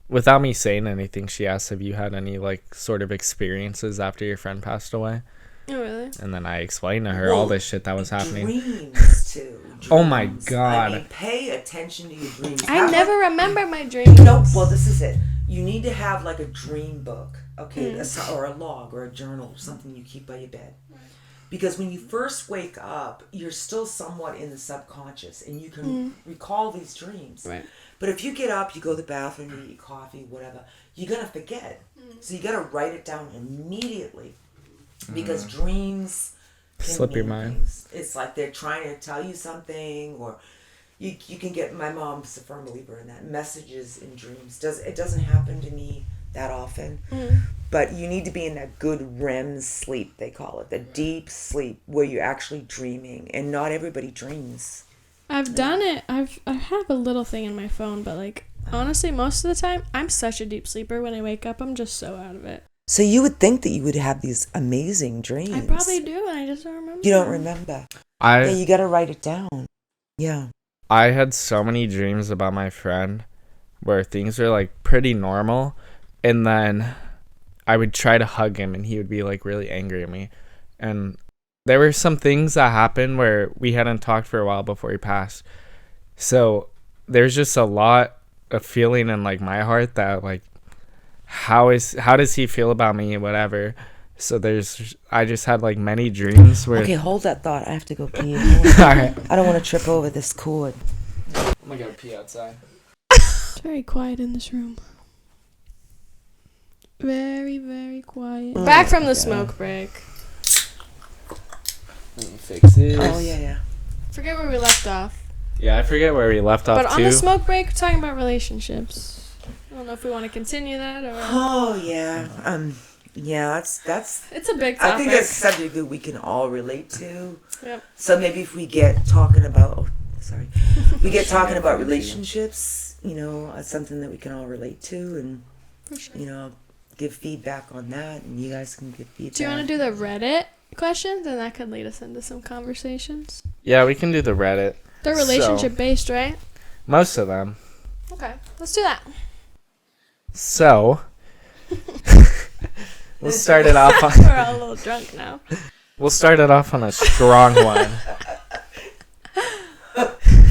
without me saying anything, she asked have you had any, like, sort of experiences after your friend passed away. Oh, really? And then I explained to her all this shit that was happening. Dreams, too. Dreams. Oh, my God. I mean, pay attention to your dreams. I never remember my dreams. No, well, this is it. You need to have, like, a dream book, okay, or a log or a journal, something you keep by your bed. Because when you first wake up, you're still somewhat in the subconscious, and you can recall these dreams. Right. But if you get up, you go to the bathroom, you eat coffee, whatever, you're going to forget. So you got to write it down immediately. Because dreams can slip your mean mind. things. It's like they're trying to tell you something, or you can get, my mom's a firm believer in that, messages in dreams. It doesn't happen to me that often, but you need to be in that good REM sleep, they call it, the deep sleep, where you're actually dreaming, and not everybody dreams. I've done it. I have a little thing in my phone, but like honestly, most of the time, I'm such a deep sleeper. When I wake up, I'm just so out of it. So you would think that you would have these amazing dreams. I probably do, and I just don't remember. You don't remember. Yeah, you got to write it down. Yeah. I had so many dreams about my friend where things were like pretty normal, and then I would try to hug him and he would be like really angry at me. And there were some things that happened where we hadn't talked for a while before he passed. So there's just a lot of feeling in like my heart that like, how does he feel about me and whatever. So I just had like many dreams where. Okay, hold that thought. I have to go pee. All right. I don't want to trip over this cord. I'm gonna go pee outside. It's very quiet in this room. Very, very quiet. Back from the smoke break. Let me fix this. Oh, yeah. Forget where we left off. Yeah, I forget where we left off But too. on the smoke break, we're talking about relationships. I don't know if we want to continue that or. Oh, yeah. Yeah, that's. It's a big topic. I think that's a subject that we can all relate to. Yep. So maybe if we get talking about, we get talking about relationships, it's something that we can all relate to, and For sure. give feedback on that, and you guys can give feedback. Do you want to do the Reddit questions, and that could lead us into some conversations? Yeah, we can do the Reddit. They're relationship based, right? Most of them. Okay, let's do that. So, we'll start it off on. We're all a little drunk now. We'll start it off on a strong one.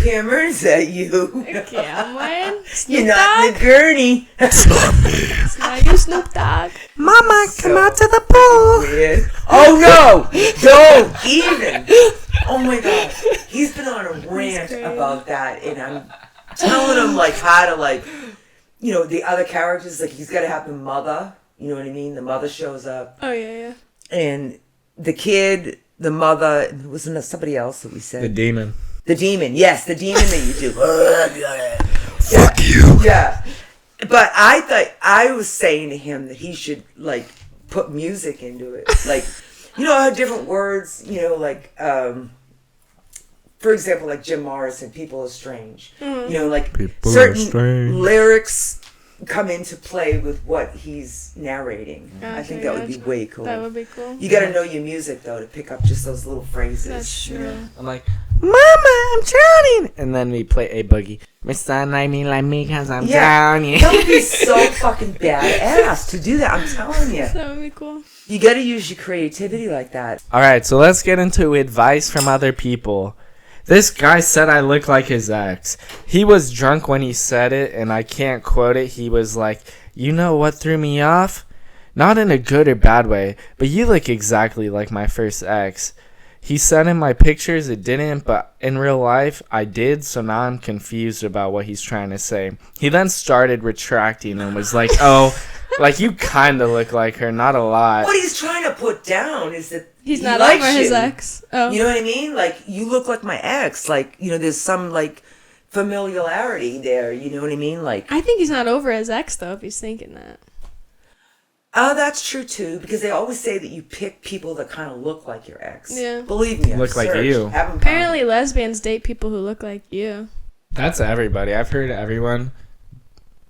Cameron, is that you? Cameron? You're not in the gurney. It's not me. It's not you, Snoop Dogg. Mama, come out to the pool. Weird. Oh no! Don't even. Oh my god, he's been on a rant about that, and I'm telling him like how to like, the other characters, like he's got to have the mother. You know what I mean? The mother shows up. Oh yeah. And the kid, the mother, wasn't somebody else that we said? The demon. The demon, yes, the demon that you do. Fuck you. Yeah. But I was saying to him that he should, like, put music into it. Like, how different words, for example, like Jim Morrison, People Are Strange. Like People certain lyrics come into play with what he's narrating. Gotcha, I think that would be way cool. That would be cool. You got to know your music, though, to pick up just those little phrases. That's true. I'm like, Mama, I'm drowning. And then we play a boogie. Mr. Like me because I'm drowning. That would be so fucking badass to do that. I'm telling you. That would be cool. You got to use your creativity like that. All right, so let's get into advice from other people. This guy said I look like his ex. He was drunk when he said it, and I can't quote it. He was like, you know what threw me off? Not in a good or bad way, but you look exactly like my first ex. He said in my pictures it didn't, but in real life I did, so now I'm confused about what he's trying to say. He then started retracting and was like, oh, like you kind of look like her, not a lot. What he's trying to put down is that he's he not likes over his you. ex. Oh. You know what I mean? Like, you look like my ex. Like, there's some, like, familiarity there. You know what I mean? Like, I think he's not over his ex, though, if he's thinking that. Oh, that's true, too. Because they always say that you pick people that kind of look like your ex. Yeah. Believe me. Look like you. Apparently, lesbians date people who look like you. That's everybody. I've heard everyone.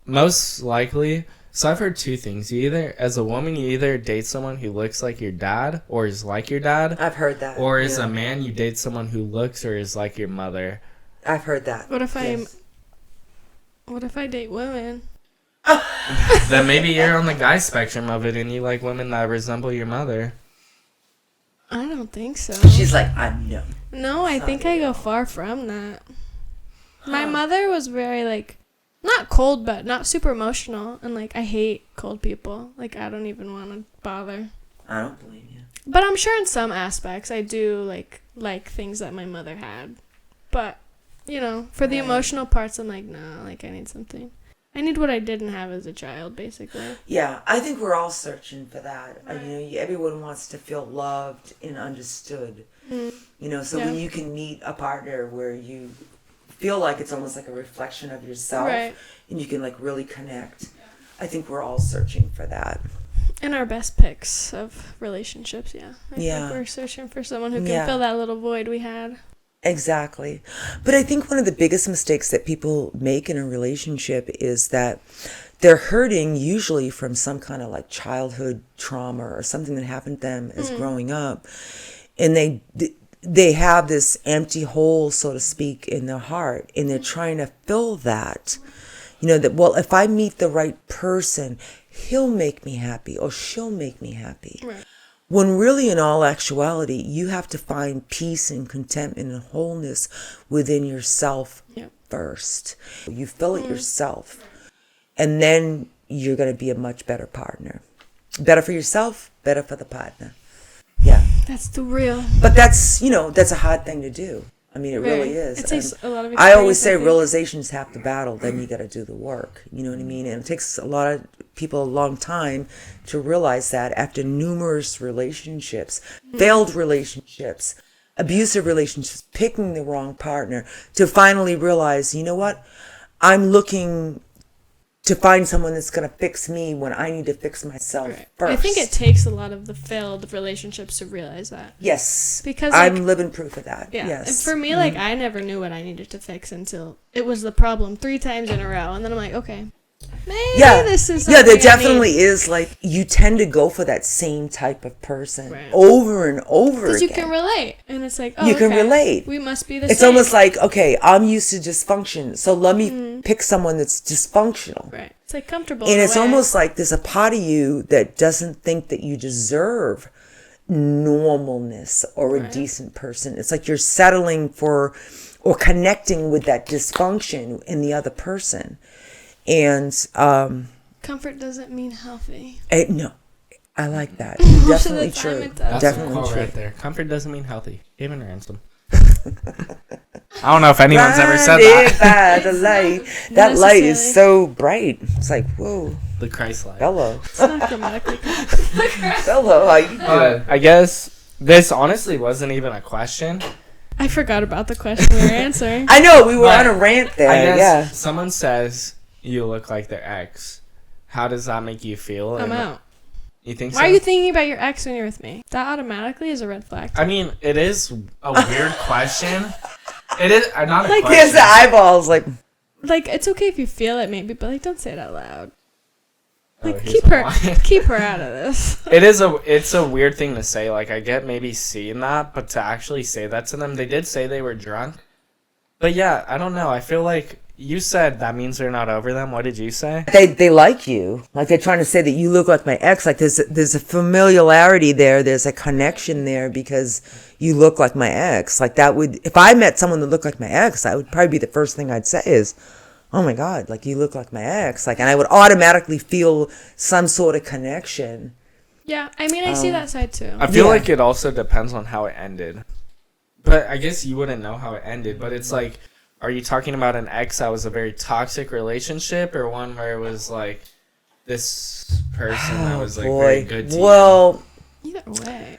Most likely. So I've heard two things. As a woman, you either date someone who looks like your dad or is like your dad. I've heard that. Or as a man, you date someone who looks or is like your mother. I've heard that. What if I date women? Then maybe you're on the guy spectrum of it and you like women that resemble your mother. I don't think so. She's like, I know. No, I think I go far from that. My mother was very, like, not cold, but not super emotional. And, like, I hate cold people. Like, I don't even want to bother. I don't blame you. But I'm sure in some aspects I do like things that my mother had. But, for the emotional parts, I'm like, no, I need something. I need what I didn't have as a child, basically. Yeah, I think we're all searching for that. Right. Everyone wants to feel loved and understood. So when you can meet a partner where you feel like it's almost like a reflection of yourself, right, and you can really connect, I think we're all searching for that. And our best picks of relationships, I think we're searching for someone who can fill that little void we had. Exactly. But I think one of the biggest mistakes that people make in a relationship is that they're hurting usually from some kind of childhood trauma or something that happened to them as growing up. And they have this empty hole, so to speak, in their heart, and they're trying to fill that. That, if I meet the right person, he'll make me happy or she'll make me happy. Right. When really, in all actuality, you have to find peace and contentment and wholeness within yourself first. You fill it yourself, and then you're going to be a much better partner. Better for yourself, better for the partner. Yeah. That's the real. But that's a hard thing to do. I mean, it really is. It takes a lot of experience. I always say realization's half the battle, then you got to do the work. You know what I mean? And it takes a lot of people a long time to realize that after numerous relationships, failed relationships, abusive relationships, picking the wrong partner, to finally realize, you know what? I'm looking to find someone that's going to fix me when I need to fix myself first. I think it takes a lot of the failed relationships to realize that. Yes. Because I'm living proof of that. Yeah. Yes. And for me, I never knew what I needed to fix until it was the problem 3 times in a row. And then I'm like, okay, maybe this is something there definitely is, you tend to go for that same type of person over and over again. Because you can relate. And it's like, you can relate. We must be the same. It's almost like, okay, I'm used to dysfunction, so let me pick someone that's dysfunctional. Right. It's comfortable. And it's almost like there's a part of you that doesn't think that you deserve normalness or a decent person. It's like you're settling for or connecting with that dysfunction in the other person. And comfort doesn't mean healthy. No, I like that. Definitely true. That's definitely true. True. Right there. Comfort doesn't mean healthy. Even ransom. I don't know if anyone's ever said that. By the light. That light is so bright. It's like, whoa. The Christ light. Hello. It's not grammatically correct. Hello, how you doing? I guess this honestly wasn't even a question. I forgot about the question we were answering. I know, we were on a rant there. I guess someone says you look like their ex. How does that make you feel? I'm out. You think Why are you thinking about your ex when you're with me? That automatically is a red flag. I mean, it is a weird question. It is not a question. Here's the eyeballs, it's okay if you feel it, maybe, but don't say it out loud. Keep her out of this. It's a weird thing to say. I get maybe seeing that, but to actually say that to them, they did say they were drunk. But yeah, I don't know. I feel like you said that means they're not over them. What did you say? They like you. They're trying to say that you look like my ex. There's a familiarity there. There's a connection there because you look like my ex. That would, if I met someone that looked like my ex, that would probably be the first thing I'd say is, oh my God, you look like my ex. And I would automatically feel some sort of connection. Yeah, I mean, I see that side too. I feel like it also depends on how it ended. But I guess you wouldn't know how it ended. But it's are you talking about an ex that was a very toxic relationship or one where it was this person that was very good to you? Well, either way.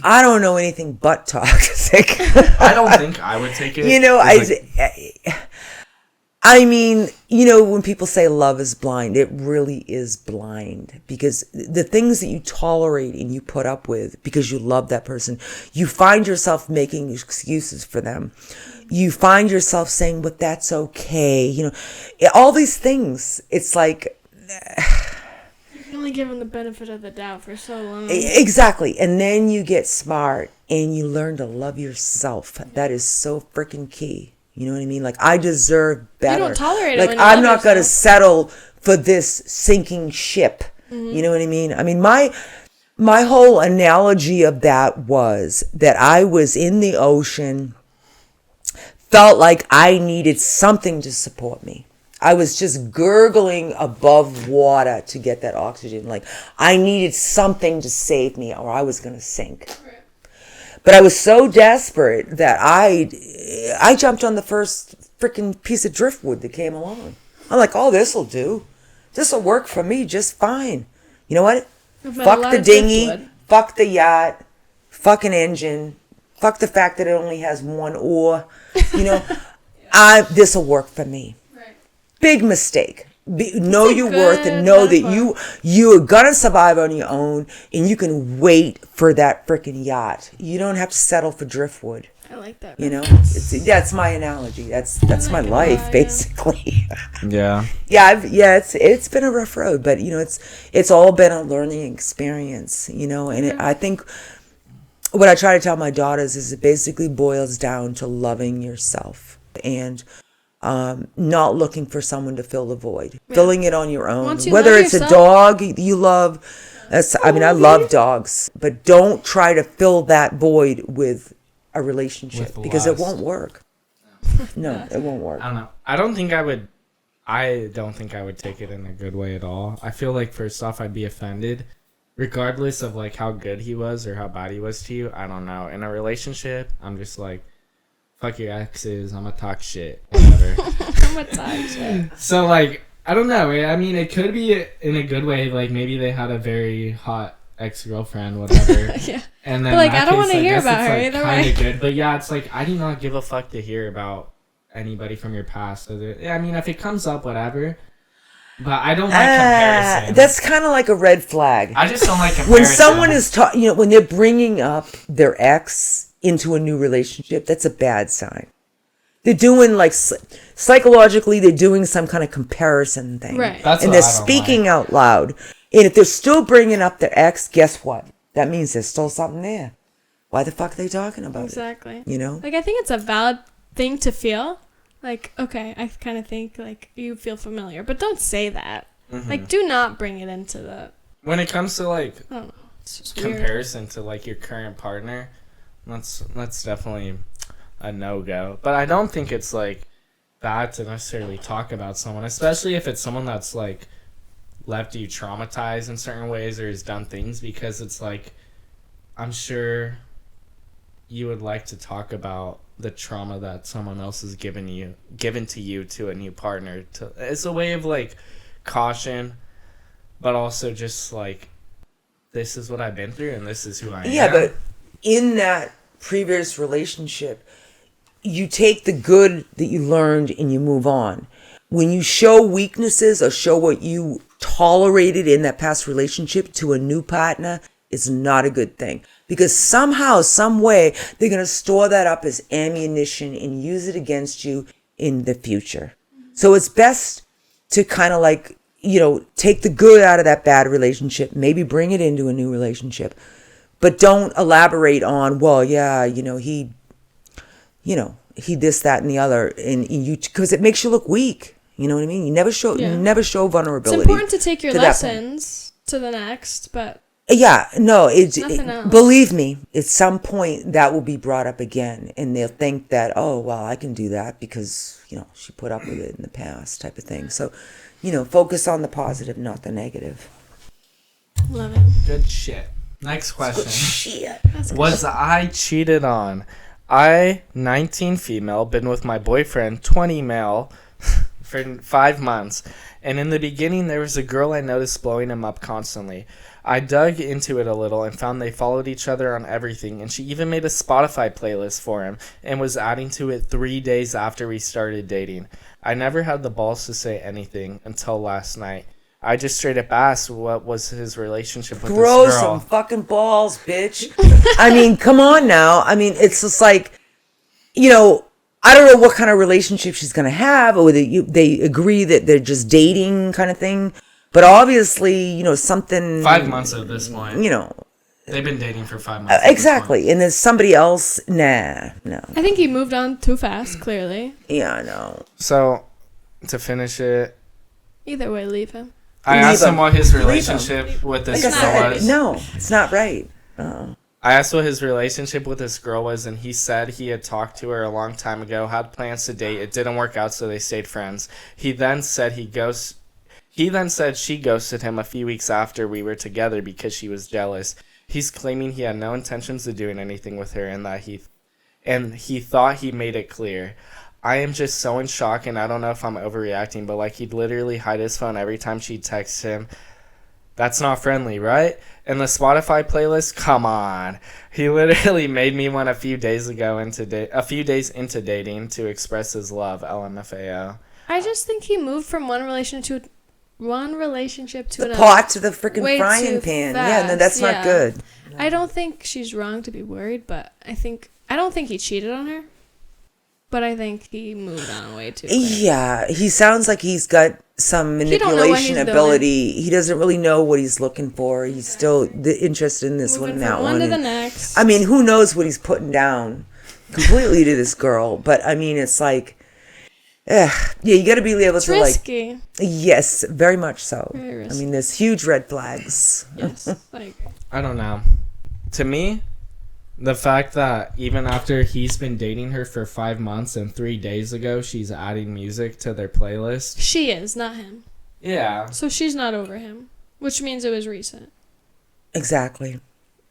I don't know anything but toxic. I don't think I would take it. I mean, when people say love is blind, it really is blind because the things that you tolerate and you put up with because you love that person, you find yourself making excuses for them. You find yourself saying, but that's okay. All these things, it's you can only give them the benefit of the doubt for so long. Exactly. And then you get smart and you learn to love yourself. That is so freaking key. You know what I mean? I deserve better. You don't tolerate it when you I'm love not going to yourself. settle for this sinking ship. You know what I mean? I mean, my whole analogy of that was that I was in the ocean, felt like I needed something to support me. I was just gurgling above water to get that oxygen. Like I needed something to save me or I was going to sink. But I was so desperate that I jumped on the first freaking piece of driftwood that came along. I'm like, oh, this'll do. This'll work for me just fine. You know what? Fuck the dinghy. Fuck the yacht. Fuck an engine. Fuck the fact that it only has one oar. You know, this'll work for me. Right. Big mistake. Know your worth and know that you're gonna survive on your own and you can wait for that freaking yacht. You don't have to settle for driftwood. I like that. You know, that's my analogy. That's my life, basically. Yeah. It's been a rough road, but you know, it's all been a learning experience. You know, and I think what I try to tell my daughters is it basically boils down to loving yourself and not looking for someone to fill the void, filling it on your own. Whether it's yourself, a dog you love, I love dogs, but don't try to fill that void with a relationship because it won't work. No, it won't work. I don't know. I don't think I would take it in a good way at all. I feel like first off, I'd be offended, regardless of like how good he was or how bad he was to you. I don't know. In a relationship, I'm just like, fuck your exes, I'm gonna talk shit, whatever. I'm gonna talk shit. So, like, I don't know. I mean, it could be in a good way. Like, maybe they had a very hot ex-girlfriend, whatever. Yeah. And then, but, like, I don't want to hear about her either way. Good. But, yeah, it's like, I do not give a fuck to hear about anybody from your past. I mean, if it comes up, whatever. But I don't like comparison. That's kind of like a red flag. I just don't like comparison. When someone is when they're bringing up their ex into a new relationship, that's a bad sign. They're doing like psychologically, they're doing some kind of comparison thing, right? And they're speaking out loud. And if they're still bringing up their ex, guess what? That means there's still something there. Why the fuck are they talking about it? Exactly. You know, like I think it's a valid thing to feel. Like, okay, I kind of think like you feel familiar, but don't say that. Mm-hmm. Like, do not bring it into the. When it comes to like, I don't know, it's just comparison weird. To like your current partner. That's definitely a no-go. But I don't think it's, like, bad to necessarily talk about someone, especially if it's someone that's, like, left you traumatized in certain ways or has done things, because it's, like, I'm sure you would like to talk about the trauma that someone else has given to you to a new partner. It's a way of, like, caution, but also just, like, this is what I've been through and this is who I am. Yeah, but in that previous relationship, you take the good that you learned and you move on. When you show weaknesses or show what you tolerated in that past relationship to a new partner, it's not a good thing. Because somehow, some way, they're going to store that up as ammunition and use it against you in the future. So it's best to kind of like, take the good out of that bad relationship, maybe bring it into a new relationship. But don't elaborate on, well, yeah, he this, that, and the other, and you, because it makes you look weak. You know what I mean? You never show vulnerability. It's important to take your lessons to the next, but yeah, no, nothing else. Believe me, at some point that will be brought up again, and they'll think that, oh, well, I can do that because she put up with it in the past, type of thing. So, focus on the positive, not the negative. Love it. Good shit. Next question. Shit. Was I cheated on? I, 19 female, been with my boyfriend, 20 male, for 5 months. And in the beginning, there was a girl I noticed blowing him up constantly. I dug into it a little and found they followed each other on everything. And she even made a Spotify playlist for him and was adding to it 3 days after we started dating. I never had the balls to say anything until last night. I just straight up asked what was his relationship with this girl. Grow some fucking balls, bitch. I mean, come on now. I mean, it's just like, I don't know what kind of relationship she's going to have, or they agree that they're just dating kind of thing. But obviously, something. 5 months at this point. They've been dating for 5 months. Exactly. And there's somebody else. Nah, no. I think he moved on too fast, clearly. Yeah, I know. So, to finish it. Either way, leave him. I asked him what his relationship with this girl was. No, it's not right. I I asked what his relationship with this girl was, and he said he had talked to her a long time ago, had plans to date. It didn't work out, so they stayed friends. He then said she ghosted him a few weeks after we were together because she was jealous. He's claiming he had no intentions of doing anything with her, and he thought he made it clear. I am just so in shock, and I don't know if I'm overreacting, but like he'd literally hide his phone every time she texts him. That's not friendly, right? And the Spotify playlist, come on. He literally made me one a few days into dating to express his love. LMFAO. I just think he moved from one relationship to the another. pot to the freaking frying pan. Fast. Yeah, no, that's not good. No. I don't think she's wrong to be worried, but I don't think he cheated on her. But I think he moved on way too quick. Yeah, he sounds like he's got some manipulation ability. He doesn't really know what he's looking for. He's still interested in this one and that one. To the next. I mean, who knows what he's putting down completely to this girl. But, I mean, it's like, yeah, you got to be able to, risky. Like... Yes, very much so. Very risky. I mean, there's huge red flags. Yes, I agree. I don't know. To me... The fact that even after he's been dating her for 5 months and 3 days ago, she's adding music to their playlist. She is, not him. Yeah. So she's not over him, which means it was recent. Exactly.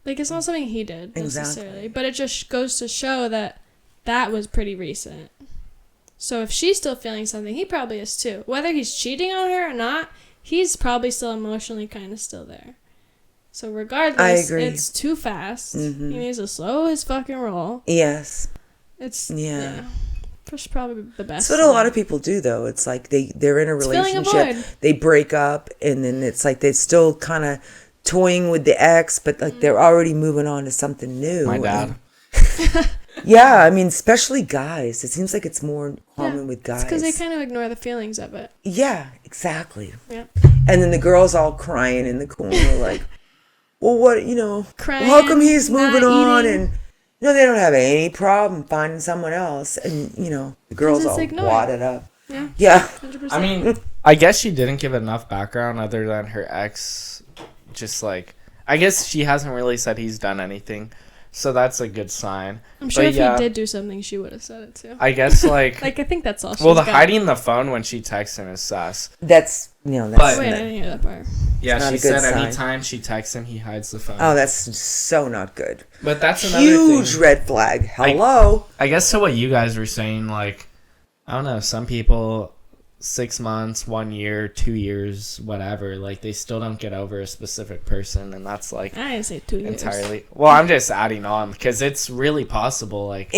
Like, it's not something he did, necessarily. But it just goes to show that was pretty recent. So if she's still feeling something, he probably is too. Whether he's cheating on her or not, he's probably still emotionally kind of still there. So regardless, it's too fast. Mm-hmm. He needs to slow his fucking roll. Yes. It's That's probably the best. That's what a lot of people do, though. It's like they're in a relationship, they break up, and then it's like they're still kind of toying with the ex, but like they're already moving on to something new. My dad. Yeah, I mean, especially guys. It seems like it's more common with guys. It's because they kind of ignore the feelings of it. Yeah, exactly. Yeah. And then the girl's all crying in the corner, like, well, what, crying, how come he's moving on? Eating. And, they don't have any problem finding someone else. And, the girl's all wadded up. Yeah. Yeah. 100%. I mean, I guess she didn't give enough background other than her ex. Just like, I guess she hasn't really said he's done anything. So that's a good sign. I'm sure if he did do something, she would have said it too. I guess like... I think that's all she's got. Hiding the phone when she texts him is sus. That's, wait, I didn't hear that part. Yeah, she said anytime she texts him, he hides the phone. Oh, that's so not good. But that's another huge red flag. Hello? I guess to what you guys were saying, like, I don't know, some people... 6 months, 1 year, 2 years, whatever, like they still don't get over a specific person, and that's like I didn't say 2 years entirely. Well, I'm just adding on because it's really possible. Like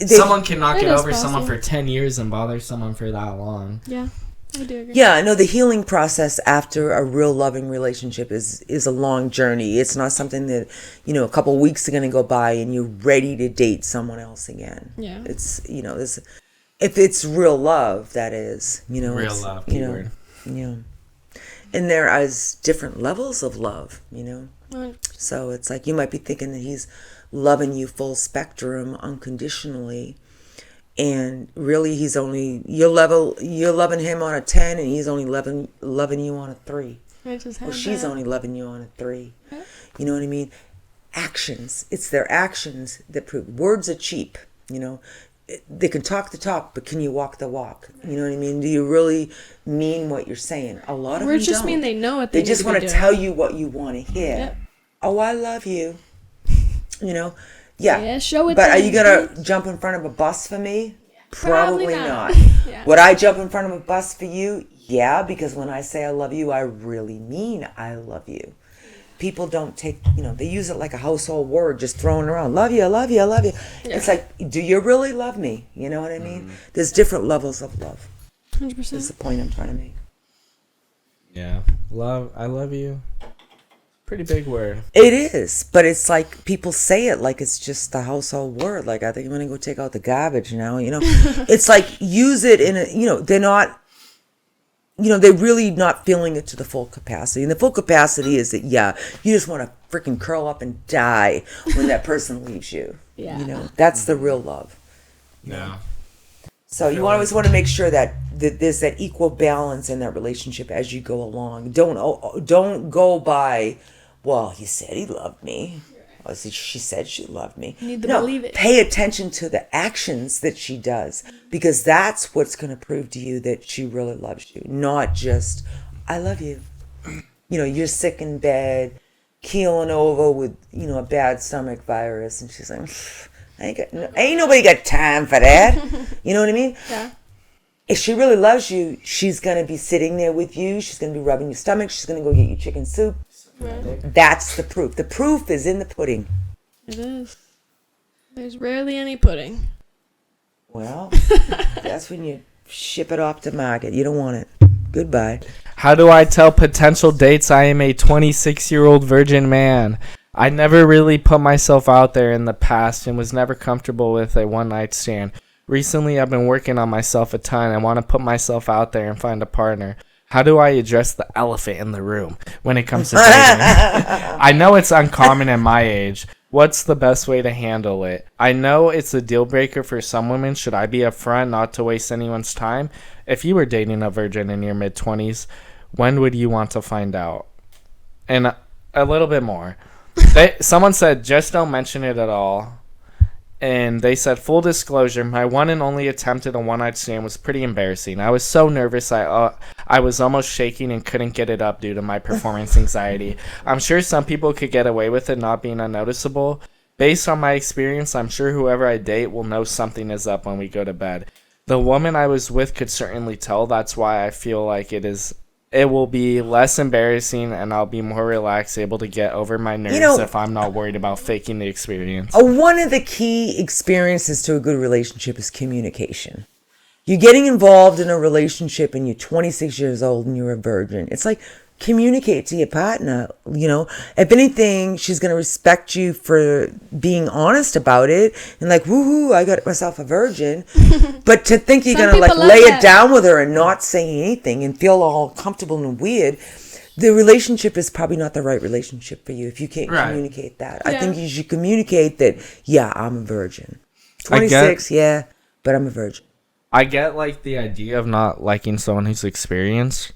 someone cannot get over someone for 10 years and bother someone for that long. Yeah, I do agree. Yeah, I know the healing process after a real loving relationship is a long journey. It's not something that a couple of weeks are going to go by and you're ready to date someone else again. Yeah, it's this. If it's real love, that is, real love, keyword. And there is different levels of love, So it's like you might be thinking that he's loving you full spectrum unconditionally, and really he's only you're loving him on a 10, and he's only loving you on a 3. She's only loving you on a 3. Yeah. You know what I mean? Actions. It's their actions that prove. Words are cheap. They can talk the talk, but can you walk the walk? You know what I mean? Do you really mean what you're saying? A lot of them just don't. mean they know what they just want to tell you what you want to hear. Yep. Oh, I love you. Yeah. Yeah, show it. But are you gonna jump in front of a bus for me? Probably not. Yeah. Would I jump in front of a bus for you? Yeah, because when I say I love you, I really mean I love you. People don't take, they use it like a household word, just throwing around. Love you, I love you, I love you. Yeah. It's like, do you really love me? You know what I mean? There's different levels of love. 100%. That's the point I'm trying to make. Yeah. Love, I love you. Pretty big word. It is, but it's like people say it like it's just the household word. Like, I think I'm going to go take out the garbage now, It's like, use it in a, they're not, they're really not feeling it to the full capacity. And the full capacity is that, you just want to freaking curl up and die when that person leaves you. Yeah. That's the real love. Yeah. So you always want to make sure that there's that equal balance in that relationship as you go along. Don't go by, well, he said he loved me. she said she loved me. You need to believe it. Pay attention to the actions that she does, because that's what's going to prove to you that she really loves you, not just, I love you. You're sick in bed, keeling over with, a bad stomach virus, and she's like, ain't nobody got time for that. You know what I mean? Yeah. If she really loves you, she's going to be sitting there with you. She's going to be rubbing your stomach. She's going to go get you chicken soup. Right. That's the proof. The proof is in the pudding. It is. There's rarely any pudding. Well, that's when you ship it off to market. You don't want it. Goodbye. How do I tell potential dates I am a 26-year-old virgin man? I never really put myself out there in the past and was never comfortable with a one-night stand. Recently, I've been working on myself a ton. I want to put myself out there and find a partner. How do I address the elephant in the room when it comes to dating? I know it's uncommon at my age. What's the best way to handle it? I know it's a deal breaker for some women. Should I be upfront, not to waste anyone's time? If you were dating a virgin in your mid-20s, when would you want to find out? And a little bit more. Someone said, just don't mention it at all. And they said, full disclosure, my one and only attempt at a one-night stand was pretty embarrassing. I was so nervous I was almost shaking and couldn't get it up due to my performance anxiety. I'm sure some people could get away with it not being unnoticeable. Based on my experience, I'm sure whoever I date will know something is up when we go to bed. The woman I was with could certainly tell. That's why I feel like it will be less embarrassing and I'll be more relaxed, able to get over my nerves if I'm not worried about faking the experience. One of the key experiences to a good relationship is communication. You're getting involved in a relationship and you're 26 years old and you're a virgin. It's like, communicate to your partner. If anything, she's going to respect you for being honest about it and like, woohoo, I got myself a virgin. But to think you're going to like lay it down with her and not say anything and feel all comfortable and weird, the relationship is probably not the right relationship for you if you can't communicate that. Yeah. I think you should communicate that, yeah, I'm a virgin. 26, yeah, but I'm a virgin. I get like the idea of not liking someone who's experienced.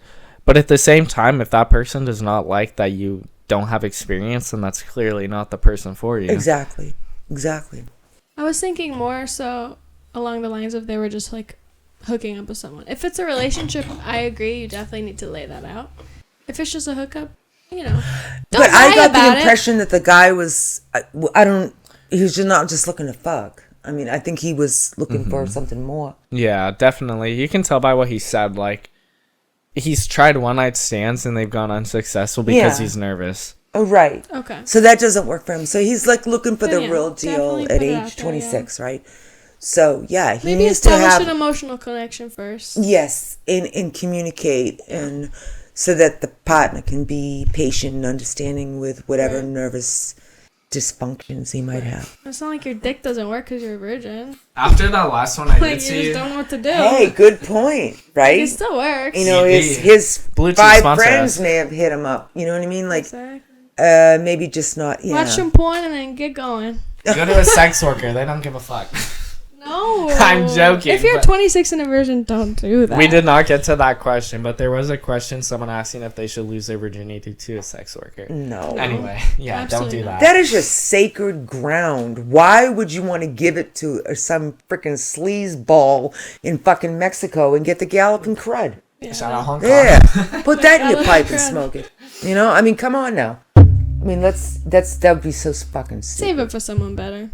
But at the same time, if that person does not like that you don't have experience, then that's clearly not the person for you. Exactly. I was thinking more so along the lines of they were just like hooking up with someone. If it's a relationship, I agree, you definitely need to lay that out. If it's just a hookup, don't But lie I got about the impression that the guy was, he was just not just looking to fuck. I mean, I think he was looking for something more. Yeah, definitely. You can tell by what he said, like, he's tried one-night stands and they've gone unsuccessful because he's nervous. Oh, right. Okay. So that doesn't work for him. So he's like looking for the real deal at age 26, right? So, yeah, he maybe needs to establish have an emotional connection first. Yes, and communicate, and so that the partner can be patient and understanding with whatever nervous dysfunctions he might have. It's not like your dick doesn't work because you're a virgin. After that last one I did see, you just don't know what to do. Hey, good point, right? It still works. His five friends may have hit him up. You know what I mean? Like, maybe just not. Yeah. Watch some porn and then get going. Go to a sex worker. They don't give a fuck. No. I'm joking. If you're 26 and a virgin, don't do that. We did not get to that question, but there was a question, someone asking if they should lose their virginity to a sex worker. No. Anyway, yeah, Absolutely don't do that. That is just sacred ground. Why would you want to give it to some freaking sleazeball in fucking Mexico and get the galloping crud? Yeah. Shout out Hong Kong. Yeah. Put that in your pipe and smoke it. I mean, come on now. I mean, that would be so fucking stupid. Save it for someone better.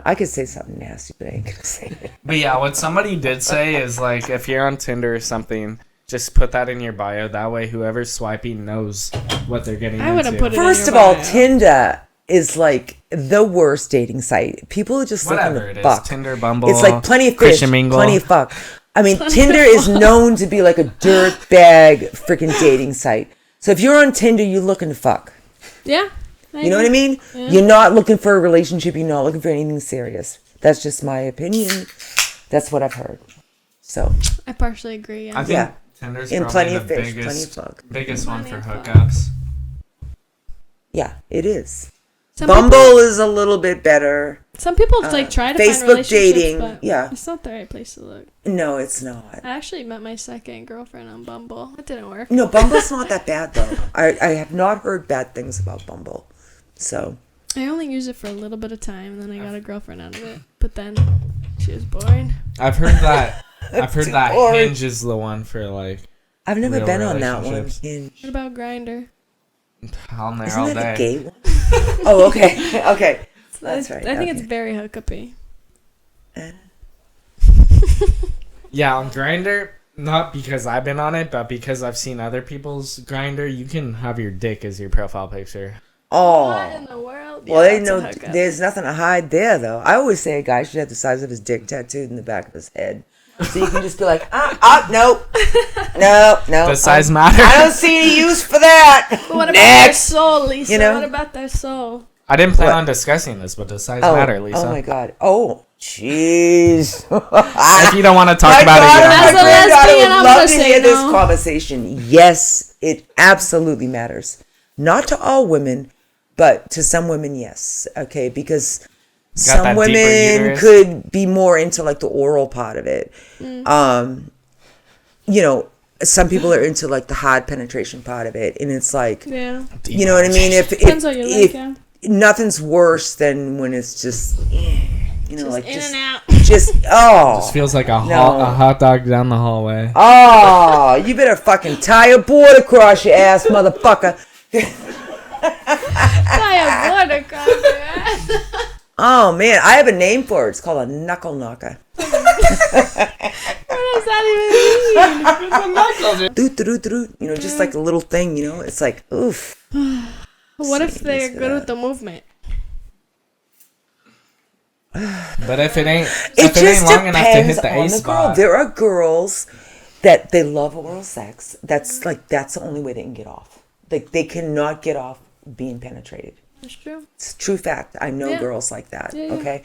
I could say something nasty, but I ain't gonna say it. But yeah, what somebody did say is like, if you're on Tinder or something, just put that in your bio. That way, whoever's swiping knows what they're getting into. I wouldn't put it First in of your all, bio. Tinder is like the worst dating site. People are just looking to fuck. Tinder, Bumble, it's like plenty of fish, Christian Mingle. plenty of fuck. I mean, Tinder is known to be like a dirtbag freaking dating site. So if you're on Tinder, you're looking to fuck. Yeah. You know what I mean? Yeah. You're not looking for a relationship. You're not looking for anything serious. That's just my opinion. That's what I've heard. So I partially agree. Yeah. I think Tinder's and probably plenty the of fish, biggest, plenty of fuck. biggest one for hookups. Yeah, it is. Bumble is a little bit better. Some people like try to Facebook find relationships, dating. but Yeah, it's not the right place to look. No, it's not. I actually met my second girlfriend on Bumble. It didn't work. No, Bumble's not that bad though. I have not heard bad things about Bumble. So I only used it for a little bit of time, and then I got a girlfriend out of it. But then she was boring. I've heard that. Boring. Hinge is the one for like. I've never real been on that one. relationships. Hinge. What about Grindr? I'm there Isn't all that day. a gay one? Oh, okay. Okay. That's right. I think it's okay. very hookupy. Yeah, on Grindr, not because I've been on it, but because I've seen other people's Grindr, you can have your dick as your profile picture. What in Oh. the world? Well, Yeah, they that's a know hookup. there's nothing to hide there, though. I always say a guy should have the size of his dick tattooed in the back of his head. So you can just be like, no. Does size matter? I don't see any use for that. But what about their Next. soul, Lisa? You know? What about their soul? I didn't plan What? on discussing this, but does size matter, Lisa? Oh my god. Oh, jeez. If you don't want to talk about it, you don't As have a to. lesbian, would I'm love gonna to say hear this no. conversation. Yes, it absolutely matters. Not to all women, but to some women, yes. Okay, because some that deeper women uterus. could be more into like the oral part of it. You know, some people are into like the hard penetration part of it, and it's like, Yeah. you know what I mean? Depends what you like, yeah. Nothing's worse than when it's just, you know, Just like in just, and out. just oh. Just feels like a No. hot dog down the hallway. Oh, you better fucking tie a board across your ass, motherfucker. Tie a board across your ass. Oh, man, I have a name for it. It's called a knuckle knocker. What does that even mean? Doot, doot, doot, you know, just like a little thing, you know? It's like, oof. What if they're Jeez, good with the movement? But if it ain't, It just long enough to hit depends the on A the girl. spot, There are girls that they love oral sex. That's the only way they can get off. Like, they cannot get off being penetrated. That's true. It's a true fact. I know Yeah. girls like that. Yeah, yeah. Okay.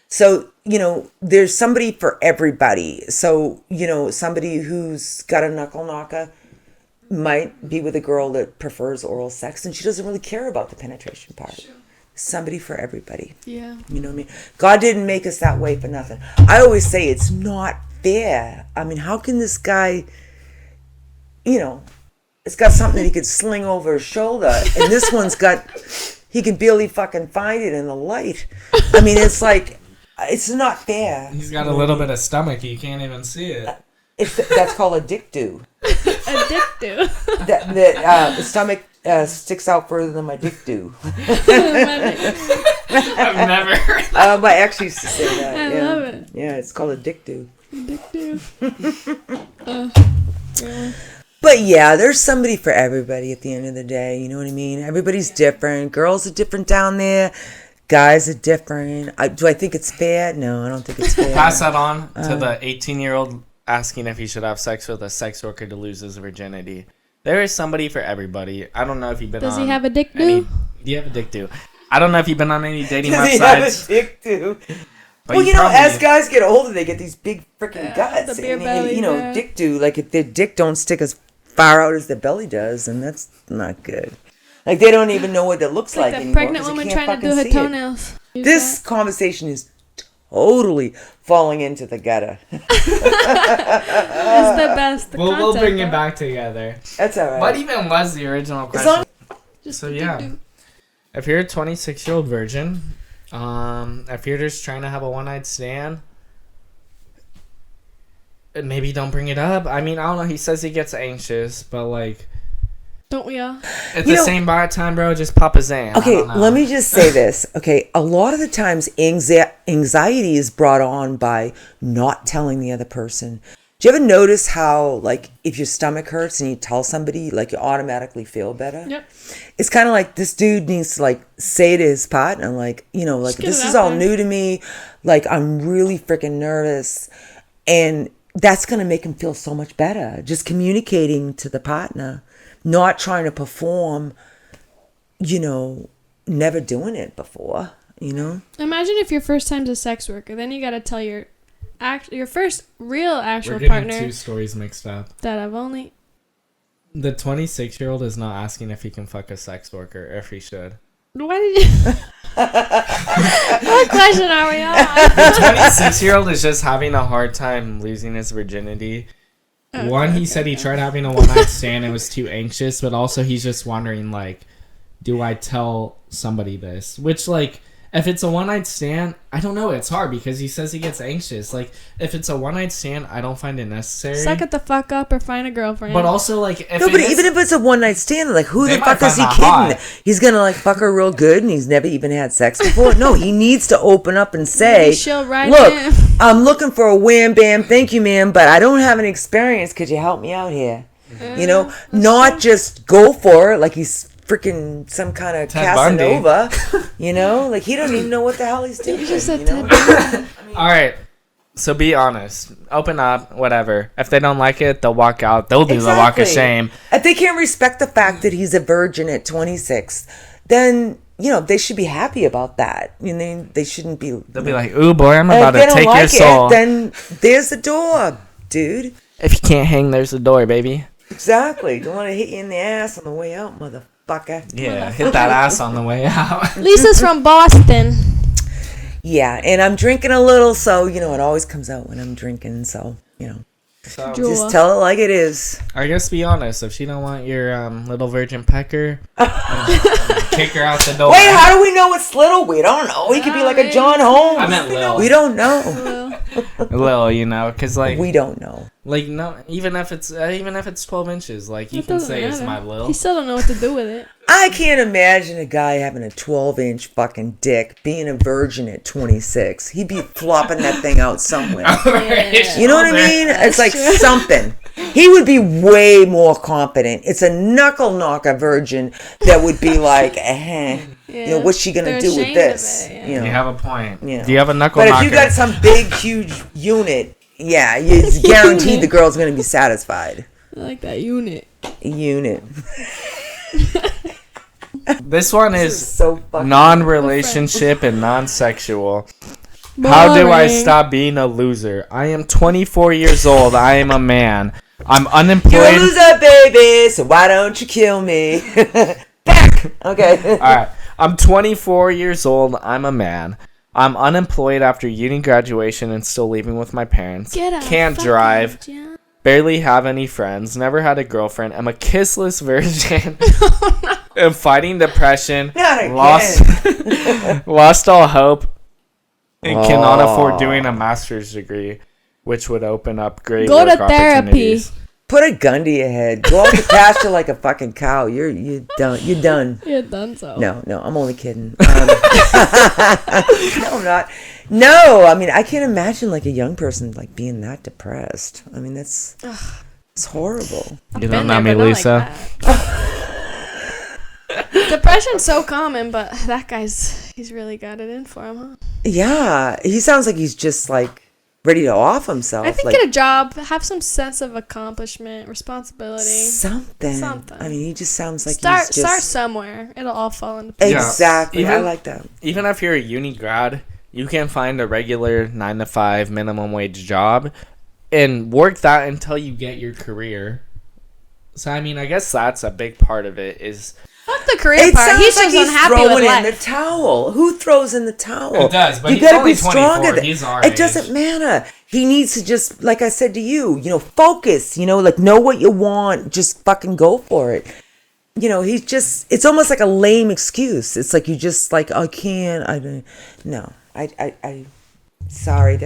So, you know, there's somebody for everybody. So, you know, somebody who's got a knuckle knocker might be with a girl that prefers oral sex and she doesn't really care about the penetration part. Sure. Somebody for everybody. Yeah. You know what I mean? God didn't make us that way for nothing. I always say it's not fair. I mean, how can this guy, you know, it's got something that he could sling over his shoulder, and this one's got, he can barely fucking find it in the light. I mean, it's like, it's not fair. he's got a little bit of stomach. You can't even see it. That's called a dick do. Addictive. The stomach sticks out further than my dick do. I've never heard that. I actually used to say that. I Yeah. love it. Yeah, it's called a dick do. Addictive. Yeah. But yeah, there's somebody for everybody at the end of the day. You know what I mean? Everybody's different. Girls are different down there. Guys are different. Do I think it's fair? No, I don't think it's fair. Pass that on to the 18-year-old asking if he should have sex with a sex worker to lose his virginity. There is somebody for everybody. I don't know if you've been Does on. he have a dick any- do? Do you have a dick do? I don't know if you've been on any dating Does he have a websites. dick do? But Well, you know, probably- as guys get older, they get these big freaking guts. the beer and, belly, you know, yeah. dick do, like if their dick don't stick as far out as their belly does, and that's not good. Like they don't even know what it looks like Like the anymore. pregnant 'cause you woman can't trying to do fucking her see it. toenails. Use This conversation is totally falling into the gutter. that. It's the best. The We'll bring concept, it back together. That's all right. What even was the original As question? long- Just So the yeah, dick do. if you're a 26-year-old virgin, if you're just trying to have a one-night stand, maybe don't bring it up. I mean, I don't know. He says he gets anxious, but like Don't we all? at You the know- same time, bro, just pop a Zan. I Okay, don't know. let me just say this. Okay, a lot of the times anxiety is brought on by not telling the other person. Do you ever notice how, like, if your stomach hurts and you tell somebody, like, you automatically feel better? Yep. It's kind of like this dude needs to, like, say to his partner, like, you know, like, Just get this it is out all there. new to me. Like, I'm really freaking nervous. And that's going to make him feel so much better. Just communicating to the partner, not trying to perform, you know, never doing it before, you know? Imagine if your first time's a sex worker, then you gotta tell your first real We're actual getting partner two stories mixed up. that I've only. The 26-year-old is not asking if he can fuck a sex worker, or if he should. Why did you? What question are we on? The 26-year-old is just having a hard time losing his virginity. One, he said he tried having a one-night stand and was too anxious, but also he's just wondering, like, do I tell somebody this? Which, like, if it's a one-night stand, I don't know. It's hard because he says he gets anxious. Like, if it's a one-night stand, I don't find it necessary. Suck it the fuck up or find a girlfriend. But also, like, if even if it's a one-night stand, like, who the fuck is he kidding? Hot. He's gonna, like, fuck her real good and he's never even had sex before? No, he needs to open up and say, look, I'm looking for a wham bam, thank you, ma'am, but I don't have any experience. Could you help me out here? You know, not true. Just go for it like he's freaking some kind of Casanova, you know, like he don't even know what the hell he's doing. All right, so be honest, open up, whatever. If they don't like it, they'll walk out. They'll do the walk of shame. If they can't respect the fact that he's a virgin at 26, then you know they should be happy about that. You know, they shouldn't be. They'll be like, "Ooh, boy, I'm about to take your soul." Then there's the door, dude. If you can't hang, there's the door, baby. Exactly. Don't want to hit you in the ass on the way out, motherfucker. Yeah, hit that ass on the way out. Lisa's from Boston. Yeah, and I'm drinking a little, so, you know, it always comes out when I'm drinking, so, you know. So, just tell it like it is. I guess be honest. If she don't want your little virgin pecker, kick her out the door. Wait, how do we know it's little? We don't know. He could be like a John Holmes. I meant Lil. We don't know. Lil, you know, because like we don't know. Like no, even if it's 12 inches, like you can say it's my Lil. You still don't know what to do with it. I can't imagine a guy having a 12-inch fucking dick, being a virgin at 26. He'd be flopping that thing out somewhere. You know what I mean? It's like something. He would be way more confident. It's a knuckle knocker virgin that would be like, you know, what's she gonna do with this? You know? You have a point. Yeah. Do you have a knuckle knocker? But if you got some big, huge unit, yeah, it's guaranteed the girl's gonna be satisfied. I like that unit. This one is so non-relationship and non-sexual. How do I stop being a loser? I am 24 years old. I am a man. I'm unemployed. You're a loser, baby, so why don't you kill me? Back! Okay. All right. I'm 24 years old. I'm a man. I'm unemployed after uni graduation and still living with my parents. Can't drive. Barely have any friends. Never had a girlfriend. I'm a kissless virgin. I'm fighting depression. Lost all hope. And cannot afford doing a master's degree, which would open up great work opportunities. Put a gun to your head. Go out to pasture like a fucking cow. You're done. You're done. You're done. So no, I'm only kidding. No, I'm not. No, I mean I can't imagine like a young person like being that depressed. I mean it's horrible. You don't know me, Lisa. Depression's so common, but that he's really got it in for him, huh? Yeah, he sounds like he's just like ready to off himself. I think like, get a job, have some sense of accomplishment, responsibility. Something. I mean, he just sounds like start somewhere. It'll all fall into place. Exactly. I like that. Even if you're a uni grad, you can find a regular 9-to-5 minimum wage job and work that until you get your career. So I mean, I guess that's a big part of it is. Fuck the career part. He's just unhappy with life. Throwing in the towel. Who throws in the towel? It does, but you he's gotta only be stronger. He's our age. It doesn't matter. He needs to just, like I said to you, focus. Like know what you want. Just fucking go for it. He's just. It's almost like a lame excuse. It's like you just like I can't. I. Sorry.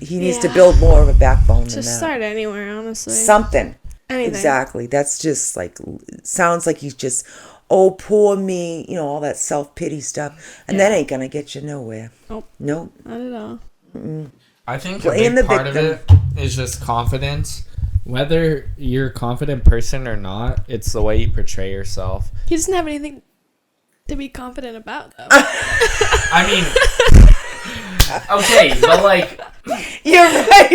He needs to build more of a backbone than that. Just start anywhere, honestly. Something. Anything. Exactly. That's just like sounds like he's just. Oh, poor me, all that self-pity stuff. And that ain't going to get you nowhere. Nope. Nope. Not at all. Mm-mm. I think a big part of it is just confidence. Whether you're a confident person or not, it's the way you portray yourself. He doesn't have anything to be confident about, though. I mean... Okay, but like... You're right. That's what I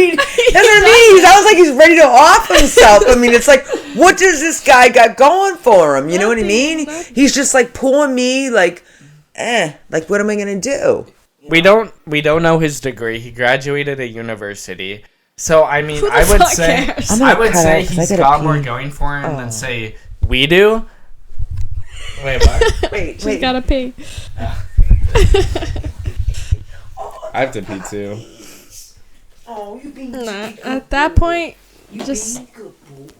mean. He sounds like he's ready to off himself. I mean, it's like, what does this guy got going for him? You know what I mean? He's just like, poor me, like, like, what am I going to do? We don't know his degree. He graduated at university. So, I mean, I would say he's got more going for him than, say, we do. Wait, what? Wait. She's got to pee. I have to pee too. Oh, you being at that point, just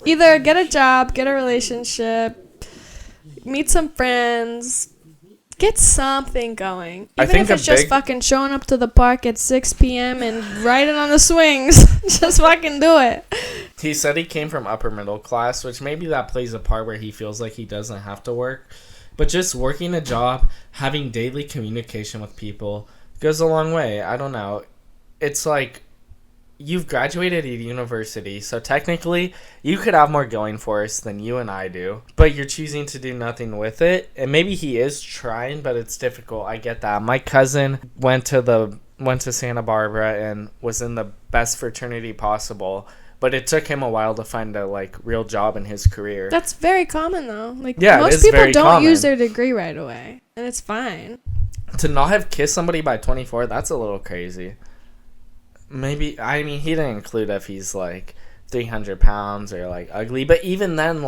either get a job, get a relationship, meet some friends. Get something going. I Even think if it's just fucking showing up to the park at 6 p.m. and riding on the swings. Just fucking do it. He said he came from upper middle class, which maybe that plays a part where he feels like he doesn't have to work. But just working a job, having daily communication with people goes a long way. I don't know. It's like you've graduated at university, so technically you could have more going for us than you and I do, but you're choosing to do nothing with it. And maybe he is trying, but it's difficult. I get that. My cousin went to Santa Barbara and was in the best fraternity possible, but it took him a while to find a real job in his career. That's very common though. it Most is people very don't common. use their degree right away, and it's fine. To not have kissed somebody by 24, that's a little crazy. Maybe, I mean, he didn't include if he's 300 pounds or ugly, but even then,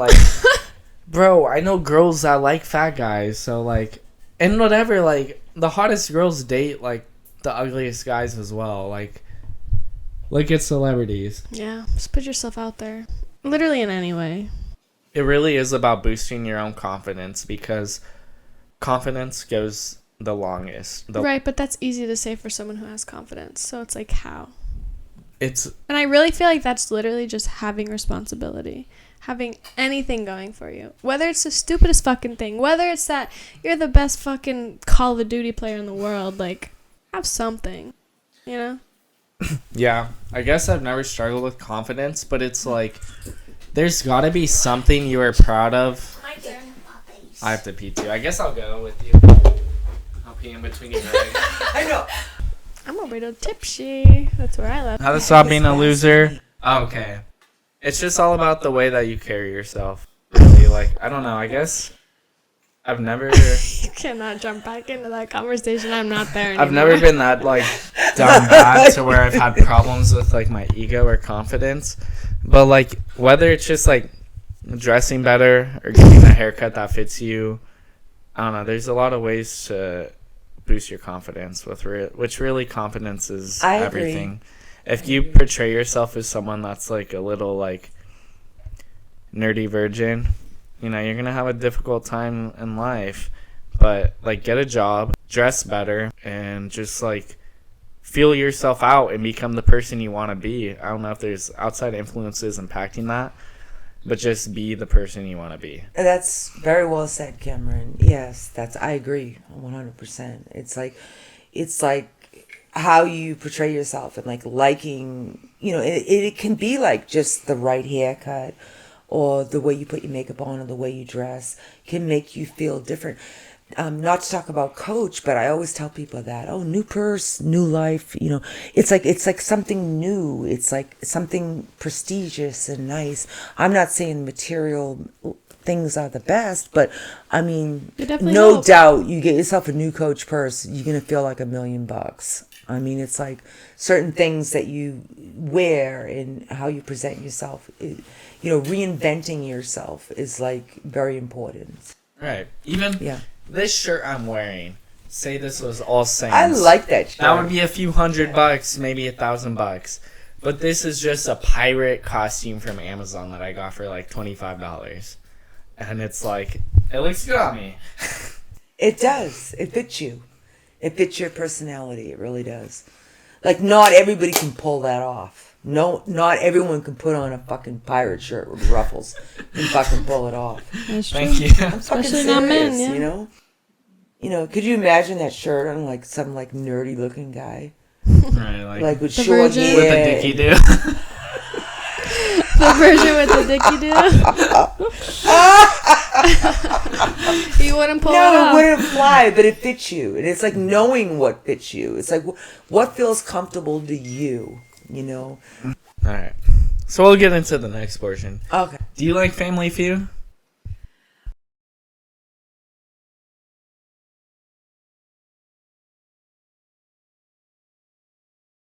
bro, I know girls that like fat guys, so and whatever, the hottest girls date the ugliest guys as well, look at celebrities. Yeah, just put yourself out there, literally in any way. It really is about boosting your own confidence, because confidence goes the longest. Right, but that's easy to say for someone who has confidence. So it's how? And I really feel like that's literally just having responsibility. Having anything going for you. Whether it's the stupidest fucking thing. Whether it's that you're the best fucking Call of Duty player in the world. Have something. You know? Yeah. I guess I've never struggled with confidence, but it's there's gotta be something you are proud of. My turn. I have to pee too. I guess I'll go with you. I'll pee in between your legs. I know. I'm a little tipsy. That's where I left. How to stop being a loser? Okay. It's just all about the way that you carry yourself. Really, I don't know. I guess I've never... You cannot jump back into that conversation. I'm not there anymore. I've never been that, down bad to where I've had problems with, my ego or confidence. But, whether it's just, dressing better or getting a haircut that fits you, I don't know. There's a lot of ways to boost your confidence, which really confidence is everything. If you portray yourself as someone that's a little nerdy virgin, you're gonna have a difficult time in life. But get a job, dress better, and just feel yourself out and become the person you want to be. I don't know if there's outside influences impacting that, but just be the person you want to be. That's very well said, Cameron. Yes, I agree 100%. It's how you portray yourself and liking, it can be just the right haircut or the way you put your makeup on or the way you dress can make you feel different. Not to talk about Coach, but I always tell people that, new purse, new life, it's like something new. It's something prestigious and nice. I'm not saying material things are the best, but I mean, no doubt you get yourself a new Coach purse, you're going to feel like $1 million. I mean, it's certain things that you wear and how you present yourself, reinventing yourself is very important. Right. Even... Yeah. This shirt I'm wearing, say this was all Saints. I like that shirt. That would be a few $100, maybe $1,000. But this is just a pirate costume from Amazon that I got for $25. And it's it looks good on me. It does. It fits you. It fits your personality. It really does. Not everybody can pull that off. No, not everyone can put on a fucking pirate shirt with ruffles and fucking pull it off. That's true. Thank you. I'm fucking Especially serious, not men, yeah. Could you imagine that shirt on some nerdy looking guy? Right, with the short virgin? hair. With a dicky do. The version with the dicky do. You wouldn't pull it off. No, it wouldn't fly, but it fits you. And it's knowing what fits you. It's what feels comfortable to you, Alright. So we'll get into the next portion. Okay. Do you like Family Feud?